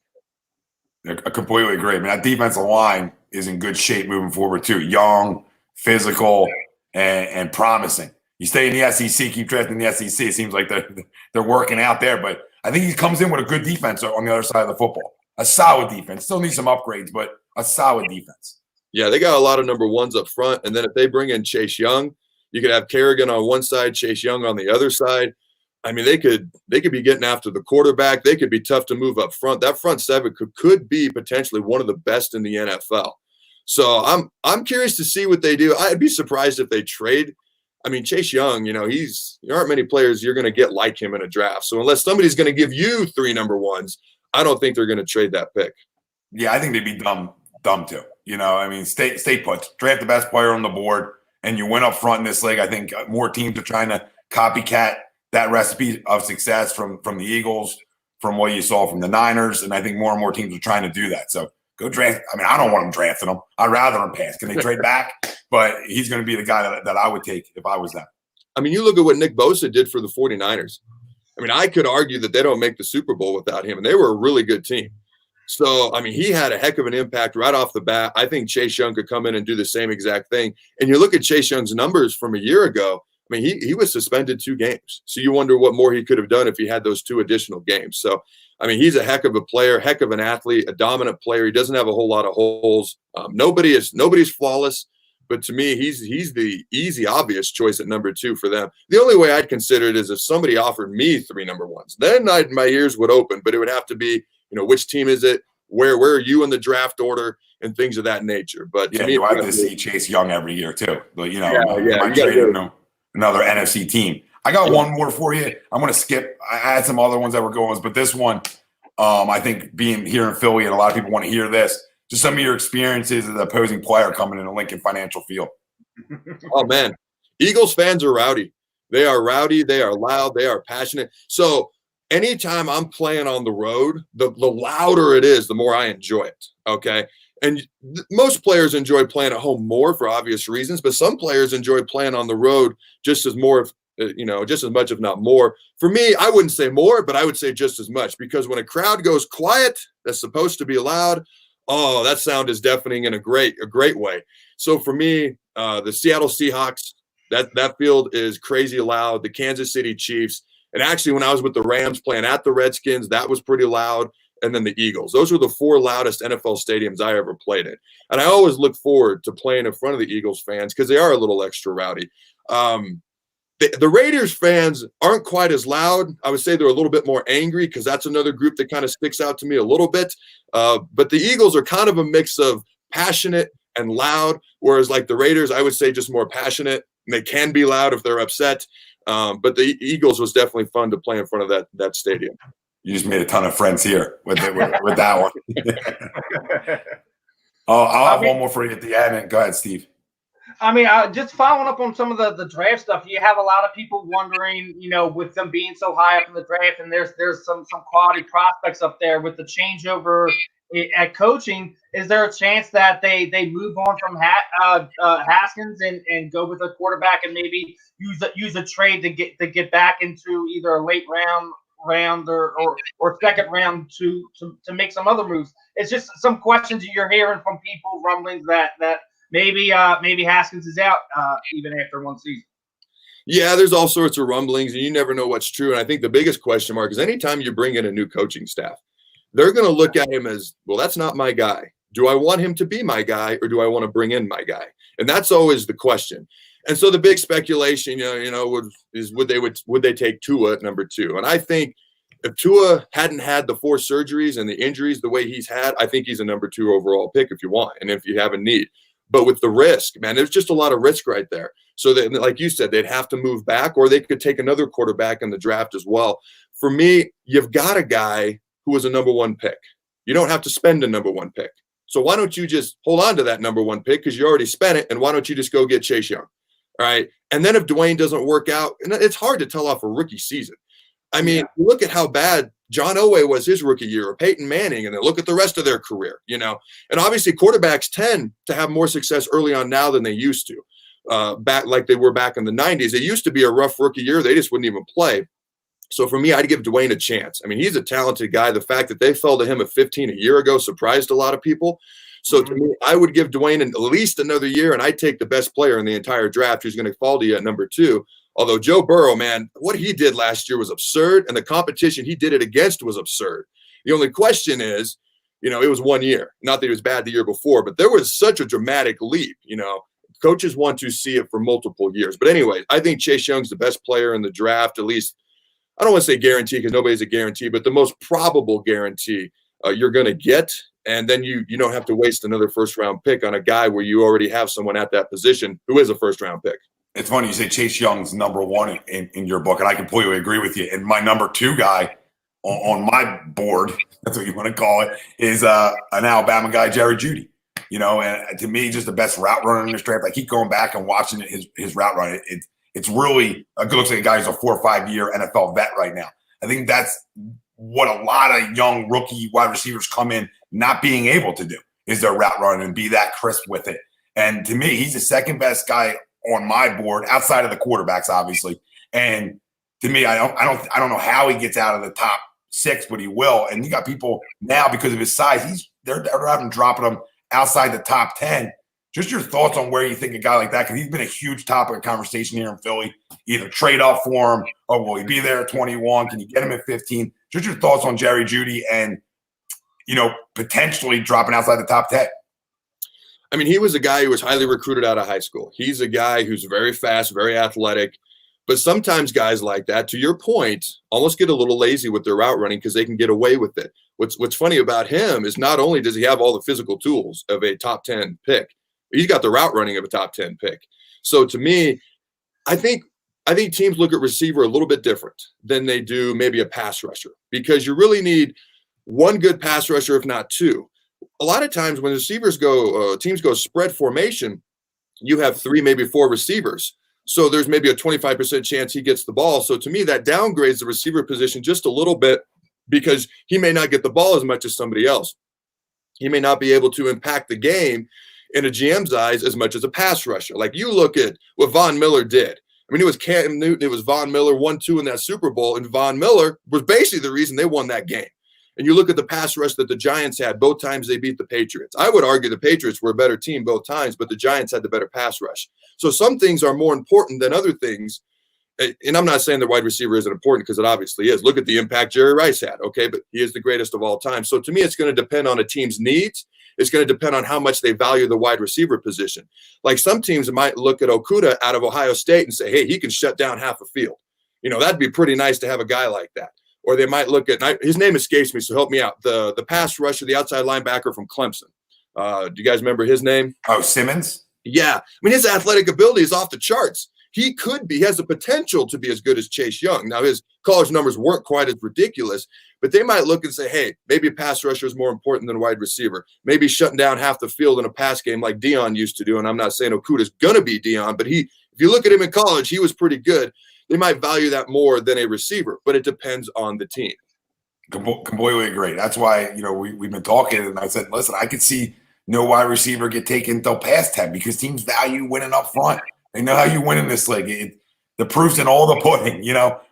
I completely agree. I mean, that defensive line is in good shape moving forward too. Young, physical, and promising. You stay in the SEC, keep drafting the SEC. It seems like they're working out there. But I think he comes in with a good defense on the other side of the football. A solid defense. Still needs some upgrades, but a solid defense. Yeah, they got a lot of number ones up front. And then if they bring in Chase Young, you could have Carriker on one side, Chase Young on the other side. I mean, they could be getting after the quarterback. They could be tough to move up front. That front seven could be potentially one of the best in the NFL. So I'm curious to see what they do. I'd be surprised if they trade. I mean, Chase Young, there aren't many players you're going to get like him in a draft. So unless somebody's going to give you 3 number ones, I don't think they're going to trade that pick. Yeah, I think they'd be dumb too. I mean, stay put. Draft the best player on the board, and you win up front in this league. I think more teams are trying to copycat that recipe of success from the Eagles, from what you saw from the Niners, and I think more and more teams are trying to do that. So go draft. I mean, I don't want him drafting him. I'd rather him pass. Can they trade back? But he's going to be the guy that I would take if I was them. I mean, you look at what Nick Bosa did for the 49ers. I mean, I could argue that they don't make the Super Bowl without him, and they were a really good team. So, I mean, he had a heck of an impact right off the bat. I think Chase Young could come in and do the same exact thing. And you look at Chase Young's numbers from a year ago, I mean, he was suspended 2 games. So you wonder what more he could have done if he had those 2 additional games. So, I mean, he's a heck of a player, heck of an athlete, a dominant player. He doesn't have a whole lot of holes. Nobody's flawless. But to me, he's the easy, obvious choice at number 2 for them. The only way I'd consider it is if somebody offered me 3 number 1s. Then my ears would open, but it would have to be, which team is it? Where are you in the draft order and things of that nature? But yeah, to me, you have to see Chase Young every year too. But yeah, another NFC team. I got one more for you. I'm going to skip. I had some other ones that were going, but this one, I think being here in Philly, and a lot of people want to hear this. Just some of your experiences as an opposing player coming into Lincoln Financial Field. Oh, man. Eagles fans are rowdy. They are rowdy. They are loud. They are passionate. So anytime I'm playing on the road, the louder it is, the more I enjoy it. Okay. And most players enjoy playing at home more for obvious reasons, but some players enjoy playing on the road just as much, if not more. For me, I wouldn't say more, but I would say just as much, because when a crowd goes quiet, that's supposed to be loud. Oh, that sound is deafening in a great way. So for me, the Seattle Seahawks, that field is crazy loud. The Kansas City Chiefs, and actually when I was with the Rams playing at the Redskins, that was pretty loud. And then the Eagles. Those were the 4 loudest NFL stadiums I ever played in. And I always look forward to playing in front of the Eagles fans because they are a little extra rowdy. The Raiders fans aren't quite as loud. I would say they're a little bit more angry because that's another group that kind of sticks out to me a little bit. But the Eagles are kind of a mix of passionate and loud, whereas like the Raiders, I would say just more passionate. And they can be loud if they're upset. But the Eagles was definitely fun to play in front of that stadium. You just made a ton of friends here with that one. I'll have one more for you at the end. Go ahead, Steve. I mean, just following up on some of the draft stuff, you have a lot of people wondering, with them being so high up in the draft, and there's some quality prospects up there with the changeover at coaching. Is there a chance that they move on from Haskins and go with a quarterback and maybe use a trade to get back into either a late round or second round to make some other moves? It's just some questions you're hearing from people, rumblings that maybe Haskins is out even after one season. Yeah, there's all sorts of rumblings, and you never know what's true. And I think the biggest question mark is anytime you bring in a new coaching staff, they're going to look at him as, well, that's not my guy. Do I want him to be my guy, or do I want to bring in my guy? And that's always the question. And so the big speculation, would they take Tua at number 2? And I think if Tua hadn't had the 4 surgeries and the injuries the way he's had, I think he's a number 2 overall pick if you want, and if you have a need. But with the risk, man, there's just a lot of risk right there. So that, like you said, they'd have to move back, or they could take another quarterback in the draft as well. For me, you've got a guy who was a number 1 pick. You don't have to spend a number 1 pick. So why don't you just hold on to that number 1 pick because you already spent it, and why don't you just go get Chase Young? All right. And then if Dwayne doesn't work out, and it's hard to tell off a rookie season. I mean, look at how bad John Elway was his rookie year, or Peyton Manning, and then look at the rest of their career, And obviously quarterbacks tend to have more success early on now than they used to, back like they were back in the 90s. It used to be a rough rookie year. They just wouldn't even play. So for me, I'd give Dwayne a chance. I mean, he's a talented guy. The fact that they fell to him at 15 a year ago surprised a lot of people. So to me, I would give Dwayne at least another year, and I'd take the best player in the entire draft who's going to fall to you at number 2. Although Joe Burrow, man, what he did last year was absurd, and the competition he did it against was absurd. The only question is, it was 1 year. Not that he was bad the year before, but there was such a dramatic leap. Coaches want to see it for multiple years. But anyway, I think Chase Young's the best player in the draft, at least. I don't want to say guarantee because nobody's a guarantee, but the most probable guarantee you're going to get. And then you don't have to waste another first-round pick on a guy where you already have someone at that position who is a first-round pick. It's funny you say Chase Young's number 1 in your book, and I completely agree with you. And my number 2 guy on my board, that's what you want to call it, is an Alabama guy, Jerry Jeudy. And to me, just the best route runner in this draft. I keep going back and watching his route run. It's really looks like a guy who's a 4 or 5 year NFL vet right now. I think that's what a lot of young rookie wide receivers come in not being able to do. is their route running and be that crisp with it. And to me, he's the second best guy on my board outside of the quarterbacks, obviously. And to me, I don't know how he gets out of the top 6, but he will. And you got people now because of his size. They're having dropping him outside the top 10. Just your thoughts on where you think a guy like that, because he's been a huge topic of conversation here in Philly. Either trade up for him, or will he be there at 21? Can you get him at 15? Just your thoughts on Jerry Jeudy and, potentially dropping outside the top 10. I mean, he was a guy who was highly recruited out of high school. He's a guy who's very fast, very athletic. But sometimes guys like that, to your point, almost get a little lazy with their route running because they can get away with it. What's funny about him is not only does he have all the physical tools of a top 10 pick, he's got the route running of a top 10 pick. So to me, I think teams look at receiver a little bit different than they do maybe a pass rusher, because you really need one good pass rusher, if not two. A lot of times when receivers teams go spread formation, you have 3, maybe 4 receivers. So there's maybe a 25% chance he gets the ball. So to me, that downgrades the receiver position just a little bit, because he may not get the ball as much as somebody else. He may not be able to impact the game in a GM's eyes as much as a pass rusher. Like, you look at what Von Miller did. I mean, it was Cam Newton, it was Von Miller, 1-2 in that Super Bowl, and Von Miller was basically the reason they won that game. And you look at the pass rush that the Giants had both times they beat the Patriots. I would argue the Patriots were a better team both times, but the Giants had the better pass rush. So some things are more important than other things. And I'm not saying the wide receiver isn't important, because it obviously is. Look at the impact Jerry Rice had, okay? But he is the greatest of all time. So to me, it's going to depend on a team's needs. It's going to depend on how much they value the wide receiver position. Like, some teams might look at Okudah out of Ohio State and say, hey, he can shut down half a field. That'd be pretty nice to have a guy like that. Or they might look at, his name escapes me, so help me out, the pass rusher, the outside linebacker from Clemson. Do you guys remember his name? Oh, Simmons? Yeah. I mean, his athletic ability is off the charts. He has the potential to be as good as Chase Young. Now, his college numbers weren't quite as ridiculous, but they might look and say, hey, maybe a pass rusher is more important than a wide receiver. Maybe shutting down half the field in a pass game like Deion used to do. And I'm not saying Okudah's going to be Deion, but if you look at him in college, he was pretty good. They might value that more than a receiver, but it depends on the team. Completely agree. That's why, we've been talking, and I said, listen, I could see no wide receiver get taken until past 10, because teams value winning up front. They know how you win in this league. The proof's in all the pudding.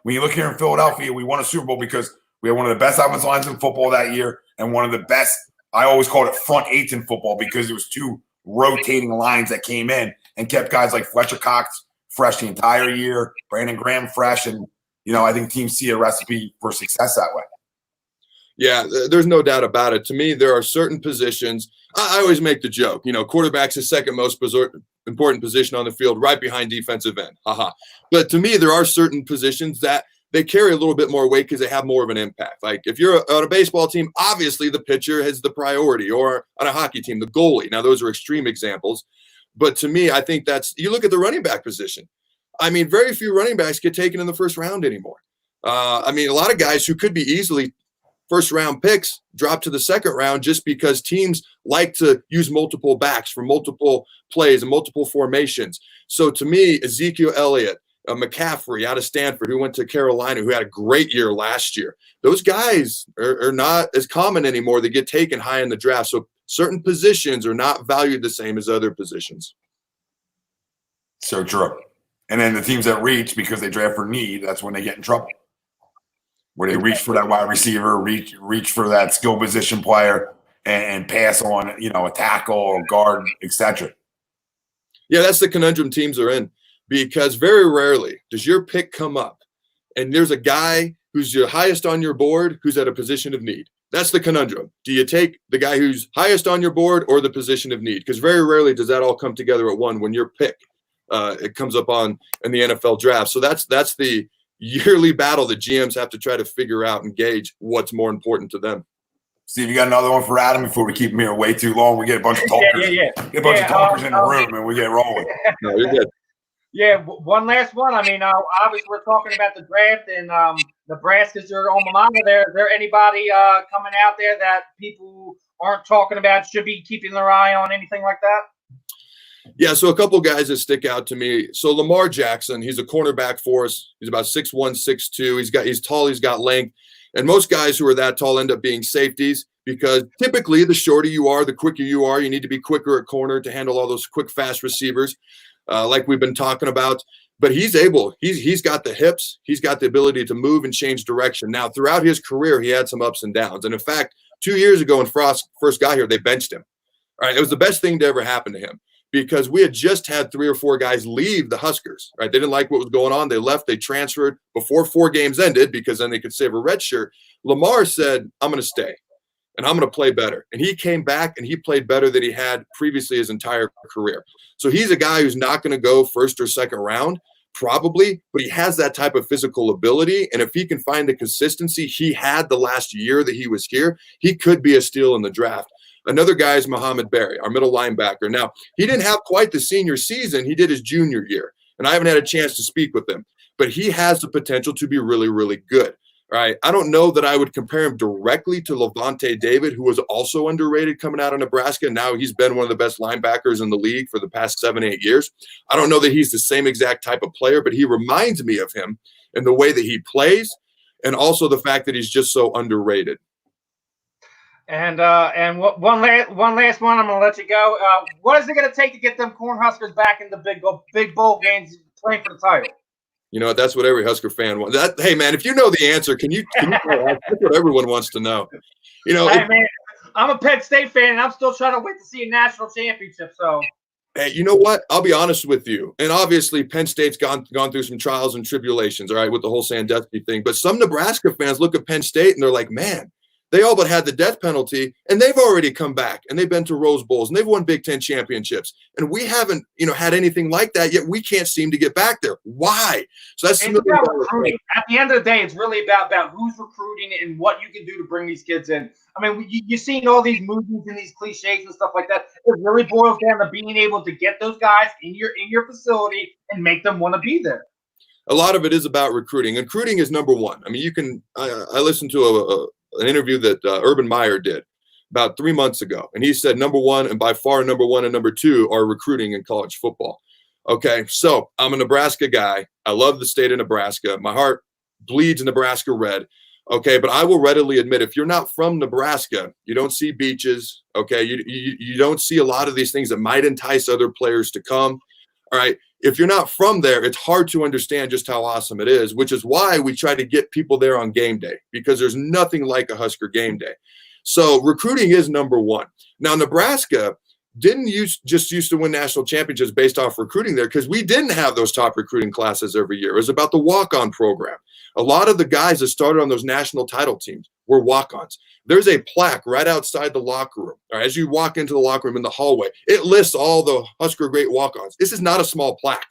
When you look here in Philadelphia, we won a Super Bowl because we had one of the best offensive lines in football that year, and one of the best, I always called it front eights in football, because it was 2 rotating lines that came in and kept guys like Fletcher Cox fresh the entire year, Brandon Graham fresh, and I think teams see a recipe for success that way. Yeah, there's no doubt about it. To me, there are certain positions. I always make the joke, quarterback's the second most important position on the field, right behind defensive end. But to me, there are certain positions that they carry a little bit more weight because they have more of an impact. Like, if you're on a baseball team, obviously the pitcher has the priority, or on a hockey team, the goalie. Now, those are extreme examples. But to me, I think you look at the running back position. I mean, very few running backs get taken in the first round anymore. I mean, a lot of guys who could be easily first-round picks drop to the second round just because teams like to use multiple backs for multiple plays and multiple formations. So to me, Ezekiel Elliott, McCaffrey out of Stanford, who went to Carolina, who had a great year last year, those guys are not as common anymore. They get taken high in the draft. So certain positions are not valued the same as other positions. So true. And then the teams that reach because they draft for need, that's when they get in trouble. Where they reach for that wide receiver, reach for that skill position player, and pass on, a tackle or guard, etc. Yeah, that's the conundrum teams are in, because very rarely does your pick come up and there's a guy who's your highest on your board who's at a position of need. That's the conundrum. Do you take the guy who's highest on your board or the position of need? Because very rarely does that all come together at one when your pick it comes up in the NFL draft. So that's the yearly battle that GMs have to try to figure out and gauge what's more important to them. Steve, you got another one for Adam before we keep him here way too long? We get a bunch of talkers. Get a bunch of talkers in the room and we get rolling. No, you're good. Yeah, one last one. I mean, obviously we're talking about the draft, and Nebraska's your alma mater there. Is there anybody coming out there that people aren't talking about should be keeping their eye on, anything like that? Yeah, so a couple guys that stick out to me. So Lamar Jackson, he's a cornerback for us. He's about 6'1", 6'2". He's tall, he's got length. And most guys who are that tall end up being safeties because typically the shorter you are, the quicker you are. You need to be quicker at corner to handle all those quick, fast receivers, like we've been talking about. But he's able. He's got the hips. He's got the ability to move and change direction. Now, throughout his career, he had some ups and downs. And in fact, 2 years ago when Frost first got here, they benched him. All right, it was the best thing to ever happen to him because we had just had 3 or 4 guys leave the Huskers. Right, they didn't like what was going on. They left. They transferred before 4 games ended because then they could save a red shirt. Lamar said, "I'm going to stay, and I'm going to play better." And he came back and he played better than he had previously his entire career. So he's a guy who's not going to go first or second round, probably, but he has that type of physical ability. And if he can find the consistency he had the last year that he was here, he could be a steal in the draft. Another guy is Muhammad Berry, our middle linebacker. Now, he didn't have quite the senior season. He did his junior year, and I haven't had a chance to speak with him, but he has the potential to be really, really good. All right. I don't know that I would compare him directly to Levante David, who was also underrated coming out of Nebraska. Now he's been one of the best linebackers in the league for the past 7-8 years. I don't know that he's the same exact type of player, but he reminds me of him in the way that he plays and also the fact that he's just so underrated. And one last one, I'm going to let you go. What is it going to take to get them Cornhuskers back in the big bowl games playing for the title? You know, that's what every Husker fan wants. Hey, man, if you know the answer, can you that's what everyone wants to know. You know, hey, man, I'm a Penn State fan, and I'm still trying to wait to see a national championship. So, hey, you know what? I'll be honest with you. And obviously, Penn State's gone through some trials and tribulations, all right, with the whole Sandusky thing. But some Nebraska fans look at Penn State and they're like, man, they all but had the death penalty, and they've already come back, and they've been to Rose Bowls, and they've won Big Ten championships, and we haven't, had anything like that yet. We can't seem to get back there. Why? So that's it's about recruiting. At the end of the day, it's really about who's recruiting and what you can do to bring these kids in. I mean, you're seeing all these movies and these cliches and stuff like that. It really boils down to being able to get those guys in your facility and make them want to be there. A lot of it is about recruiting. Recruiting is number one. I mean, I listened to an interview that Urban Meyer did about 3 months ago. And he said, number one, and by far number one and number two are recruiting in college football. Okay. So I'm a Nebraska guy. I love the state of Nebraska. My heart bleeds Nebraska red. Okay. But I will readily admit, if you're not from Nebraska, you don't see beaches. Okay. You don't see a lot of these things that might entice other players to come. All right. If you're not from there, it's hard to understand just how awesome it is, which is why we try to get people there on game day, because there's nothing like a Husker game day. So recruiting is number one. Now, Nebraska didn't used to win national championships based off recruiting there because we didn't have those top recruiting classes every year. It was about the walk-on program. A lot of the guys that started on those national title teams were walk-ons. There's a plaque right outside the locker room. Or as you walk into the locker room in the hallway, it lists all the Husker great walk-ons. This is not a small plaque.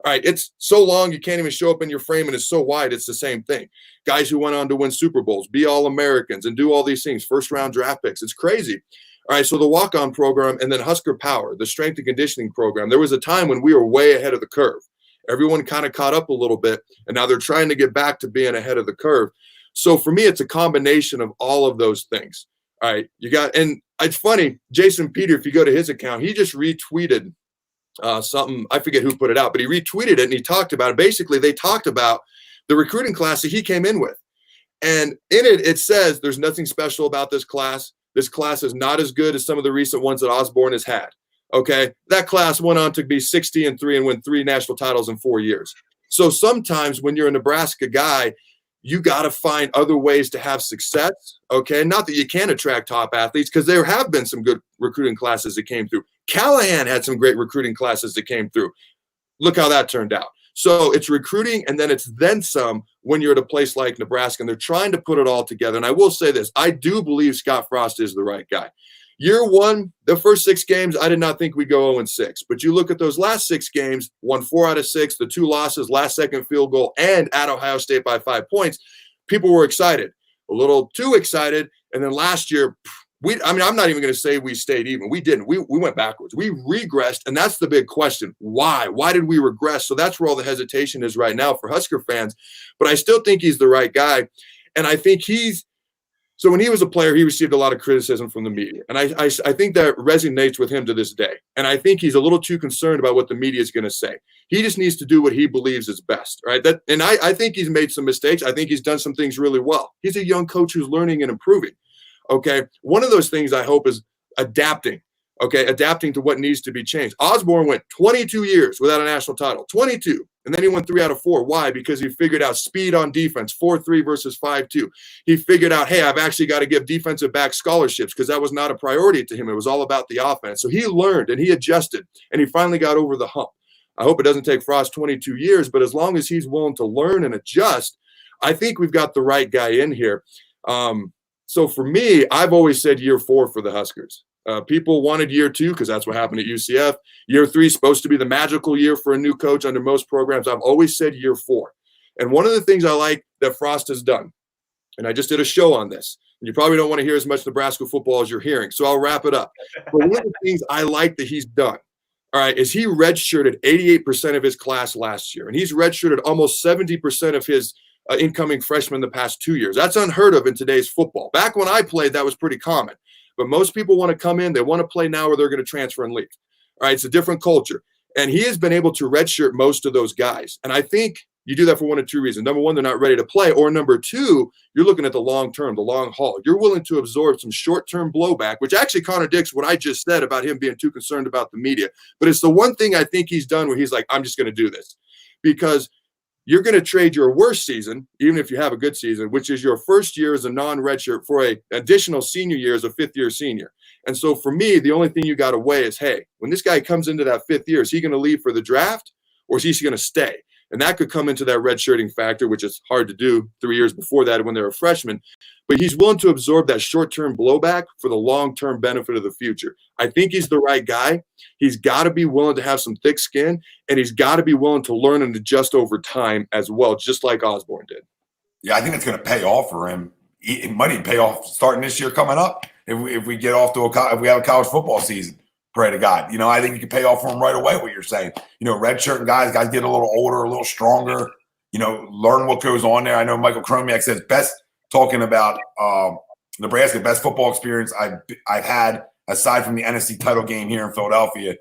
All right, it's so long you can't even show up in your frame, and it's so wide, it's the same thing. Guys who went on to win Super Bowls, be All-Americans, and do all these things, first-round draft picks. It's crazy. All right, so the walk-on program and then Husker Power, the strength and conditioning program. There was a time when we were way ahead of the curve. Everyone kind of caught up a little bit, and now they're trying to get back to being ahead of the curve. So for me, it's a combination of all of those things. All right, and it's funny, Jason Peter, if you go to his account, he just retweeted something. I forget who put it out, but he retweeted it and he talked about it. Basically, they talked about the recruiting class that he came in with. And in it, it says there's nothing special about this class. This class is not as good as some of the recent ones that Osborne has had. Okay. That class went on to be 60-3 and win 3 national titles in 4 years. So sometimes when you're a Nebraska guy, you got to find other ways to have success. Okay. Not that you can't attract top athletes, because there have been some good recruiting classes that came through. Callahan had some great recruiting classes that came through. Look how that turned out. So it's recruiting, and then it's then some when you're at a place like Nebraska, and they're trying to put it all together. And I will say this, I do believe Scott Frost is the right guy. Year one, the first 6 games, I did not think we'd go 0-6. But you look at those last 6 games, won 4 out of 6, the 2 losses, last second field goal, and at Ohio State by 5 points. People were excited, a little too excited. And then last year, I'm not even going to say we stayed even. We didn't. We went backwards. We regressed, and that's the big question. Why? Why did we regress? So that's where all the hesitation is right now for Husker fans. But I still think he's the right guy, and I think so when he was a player, he received a lot of criticism from the media, and I think that resonates with him to this day. And I think he's a little too concerned about what the media is going to say. He just needs to do what he believes is best, right? I think he's made some mistakes. I think he's done some things really well. He's a young coach who's learning and improving. Okay. One of those things I hope is adapting. Okay. Adapting to what needs to be changed. Osborne went 22 years without a national title, 22. And then he won 3 out of 4. Why? Because he figured out speed on defense, 4-3 versus 5-2. He figured out, hey, I've actually got to give defensive back scholarships because that was not a priority to him. It was all about the offense. So he learned and he adjusted and he finally got over the hump. I hope it doesn't take Frost 22 years, but as long as he's willing to learn and adjust, I think we've got the right guy in here. So for me, I've always said year 4 for the Huskers. People wanted year 2 because that's what happened at UCF. Year 3 is supposed to be the magical year for a new coach under most programs. I've always said year 4. And one of the things I like that Frost has done, and I just did a show on this, and you probably don't want to hear as much Nebraska football as you're hearing, so I'll wrap it up. But one of the things I like that he's done, all right, is he redshirted 88% of his class last year, and he's redshirted almost 70% of his incoming freshmen the past 2 years. That's unheard of in today's football. Back when I played, that was pretty common. But most people want to come in, they want to play now or they're going to transfer and leave. All right, it's a different culture. And he has been able to redshirt most of those guys. And I think you do that for one of 2 reasons. Number one, they're not ready to play. Or number 2, you're looking at the long term, the long haul. You're willing to absorb some short-term blowback, which actually contradicts what I just said about him being too concerned about the media. But it's the one thing I think he's done where he's like, I'm just going to do this. Because you're going to trade your worst season, even if you have a good season, which is your first year as a non-redshirt, for an additional senior year as a 5th-year senior. And so for me, the only thing you got to weigh is, hey, when this guy comes into that 5th year, is he going to leave for the draft or is he going to stay? And that could come into that redshirting factor, which is hard to do 3 years before that when they're a freshman. But he's willing to absorb that short-term blowback for the long-term benefit of the future. I think he's the right guy. He's got to be willing to have some thick skin, and he's got to be willing to learn and adjust over time as well, just like Osborne did. Yeah, I think it's going to pay off for him. It might even pay off starting this year coming up if we get off to if we have a college football season. Pray to God. I think you can pay off for him right away, what you're saying. Redshirting guys get a little older, a little stronger, learn what goes on there. I know Michael Kromiak says best talking about Nebraska, best football experience I've had aside from the NFC title game here in Philadelphia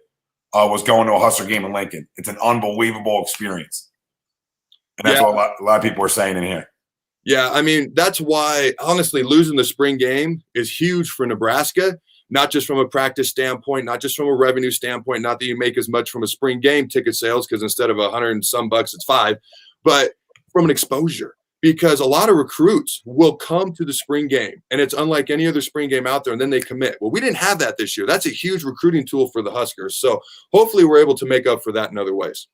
was going to a Husker game in Lincoln. It's an unbelievable experience. And that's what a lot of people are saying in here. Yeah, I mean, that's why, honestly, losing the spring game is huge for Nebraska, not just from a practice standpoint, not just from a revenue standpoint, not that you make as much from a spring game ticket sales because instead of $100 and some bucks, it's $5, but from an exposure. Because a lot of recruits will come to the spring game, and it's unlike any other spring game out there, and then they commit. Well, we didn't have that this year. That's a huge recruiting tool for the Huskers. So hopefully we're able to make up for that in other ways.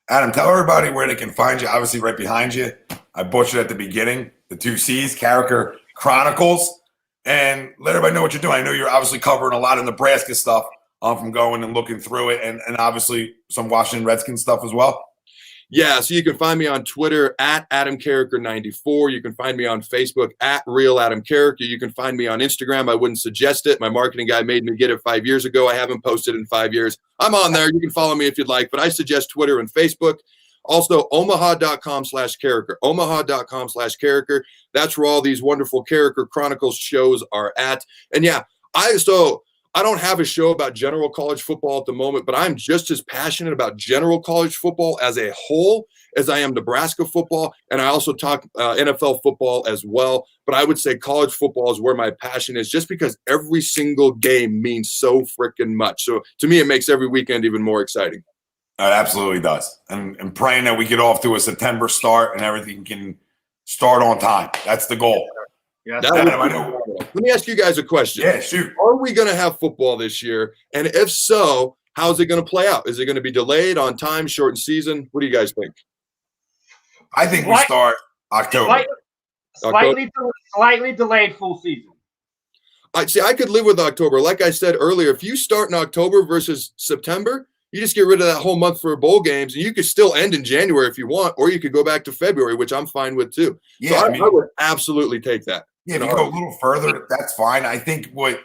Adam, tell everybody where they can find you. Obviously, right behind you. I butchered at the beginning, the 2 C's, Carriker Chronicles. And let everybody know what you're doing. I know you're obviously covering a lot of Nebraska stuff from going and looking through it, and obviously some Washington Redskins stuff as well. Yeah, so you can find me on Twitter at Adam Carriker 94. You can find me on Facebook at Real Adam Carriker. You can find me on Instagram. I wouldn't suggest it. My marketing guy made me get it 5 years ago. I haven't posted in 5 years. I'm on there. You can follow me if you'd like, but I suggest Twitter and Facebook. Also, omaha.com/Carriker. Omaha.com/Carriker. That's where all these wonderful Carriker Chronicles shows are at. And yeah, I don't have a show about general college football at the moment, but I'm just as passionate about general college football as a whole as I am Nebraska football. And I also talk NFL football as well. But I would say college football is where my passion is just because every single game means so freaking much. So to me, it makes every weekend even more exciting. It absolutely does. And praying that we get off to a September start and everything can start on time. That's the goal. Yeah. Let me ask you guys a question. Yeah, shoot. Are we going to have football this year? And if so, how's it going to play out? Is it going to be delayed, on time, shortened season? What do you guys think? I think we start October. Slightly delayed full season. I could live with October. Like I said earlier, if you start in October versus September, you just get rid of that whole month for bowl games, and you could still end in January if you want, or you could go back to February, which I'm fine with too. Yeah, so I would absolutely take that. Yeah, if you go a little further, that's fine. I think what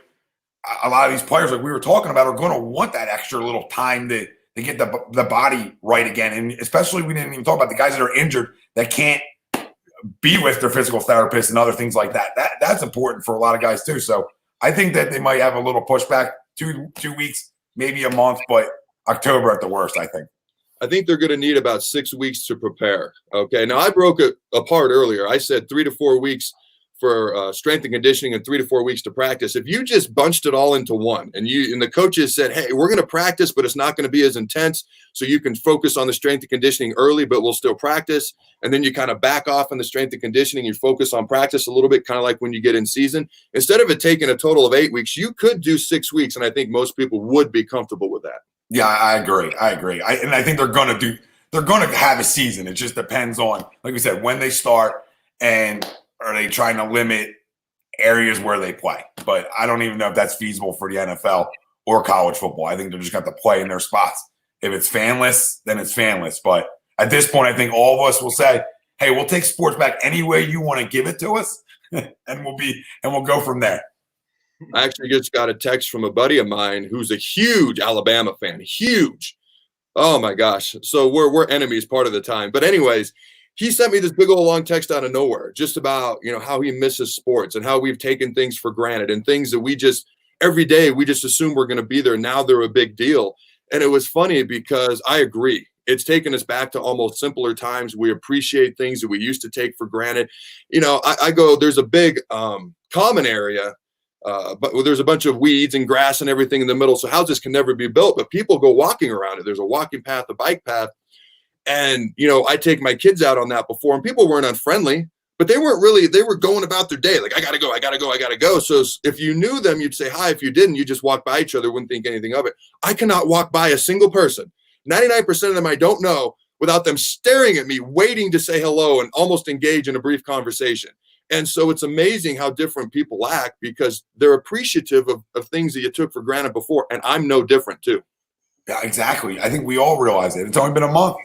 a lot of these players, like we were talking about, are going to want that extra little time to get the body right again. And especially, we didn't even talk about the guys that are injured that can't be with their physical therapists and other things like that. That's important for a lot of guys too. So I think that they might have a little pushback, two weeks, maybe a month, but October at the worst, I think. I think they're going to need about 6 weeks to prepare. Okay. Now, I broke it apart earlier. I said 3 to 4 weeks for strength and conditioning and 3 to 4 weeks to practice. If you just bunched it all into one and the coaches said, hey, we're going to practice, but it's not going to be as intense. So you can focus on the strength and conditioning early, but we'll still practice. And then you kind of back off on the strength and conditioning. You focus on practice a little bit, kind of like when you get in season. Instead of it taking a total of 8 weeks, you could do 6 weeks. And I think most people would be comfortable with that. Yeah, I agree. And I think they're going to have a season. It just depends on, like we said, when they start and are they trying to limit areas where they play. But I don't even know if that's feasible for the NFL or college football. I think they're just going to play in their spots. If it's fanless, then it's fanless. But at this point, I think all of us will say, hey, we'll take sports back any way you want to give it to us, and we'll go from there. I actually just got a text from a buddy of mine who's a huge Alabama fan. Huge. Oh my gosh. So we're enemies part of the time. But anyways, he sent me this big old long text out of nowhere just about, how he misses sports and how we've taken things for granted and things that we just every day we just assume we're going to be there. Now they're a big deal. And it was funny because I agree. It's taken us back to almost simpler times. We appreciate things that we used to take for granted. I go, there's a big common area, but there's a bunch of weeds and grass and everything in the middle. So houses can never be built, but people go walking around it. There's a walking path, a bike path. And, I take my kids out on that before and people weren't unfriendly, but they were going about their day. Like, I got to go. So if you knew them, you'd say hi. If you didn't, you just walk by each other, wouldn't think anything of it. I cannot walk by a single person. 99% of them I don't know without them staring at me, waiting to say hello and almost engage in a brief conversation. And so it's amazing how different people act because they're appreciative of things that you took for granted before. And I'm no different too. Yeah, exactly. I think we all realize it. It's only been a month.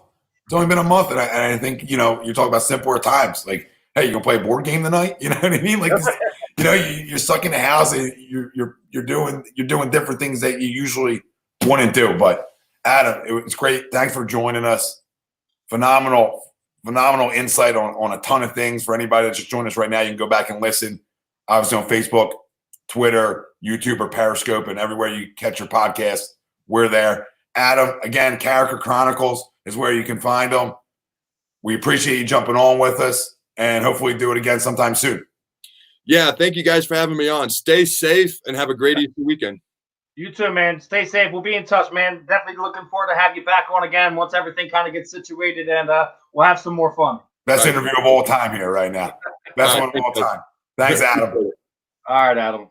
And I think, you're talking about simpler times. Like, hey, you gonna play a board game tonight? You know what I mean? Like, you're stuck in the house and you're doing different things that you usually wouldn't do. But Adam, it was great. Thanks for joining us. Phenomenal insight on a ton of things. For anybody that just joined us right now, you can go back and listen. Obviously on Facebook, Twitter, YouTube, or Periscope, and everywhere you catch your podcast, we're there. Adam, again, Carriker Chronicles is where you can find them. We appreciate you jumping on with us, and hopefully do it again sometime soon. Yeah, thank you guys for having me on. Stay safe and have a great Easter weekend. You too, man. Stay safe. We'll be in touch, man. Definitely looking forward to have you back on again once everything kind of gets situated, and we'll have some more fun. Best interview of all time here right now. Best one of all time. Thanks, Adam. All right, Adam.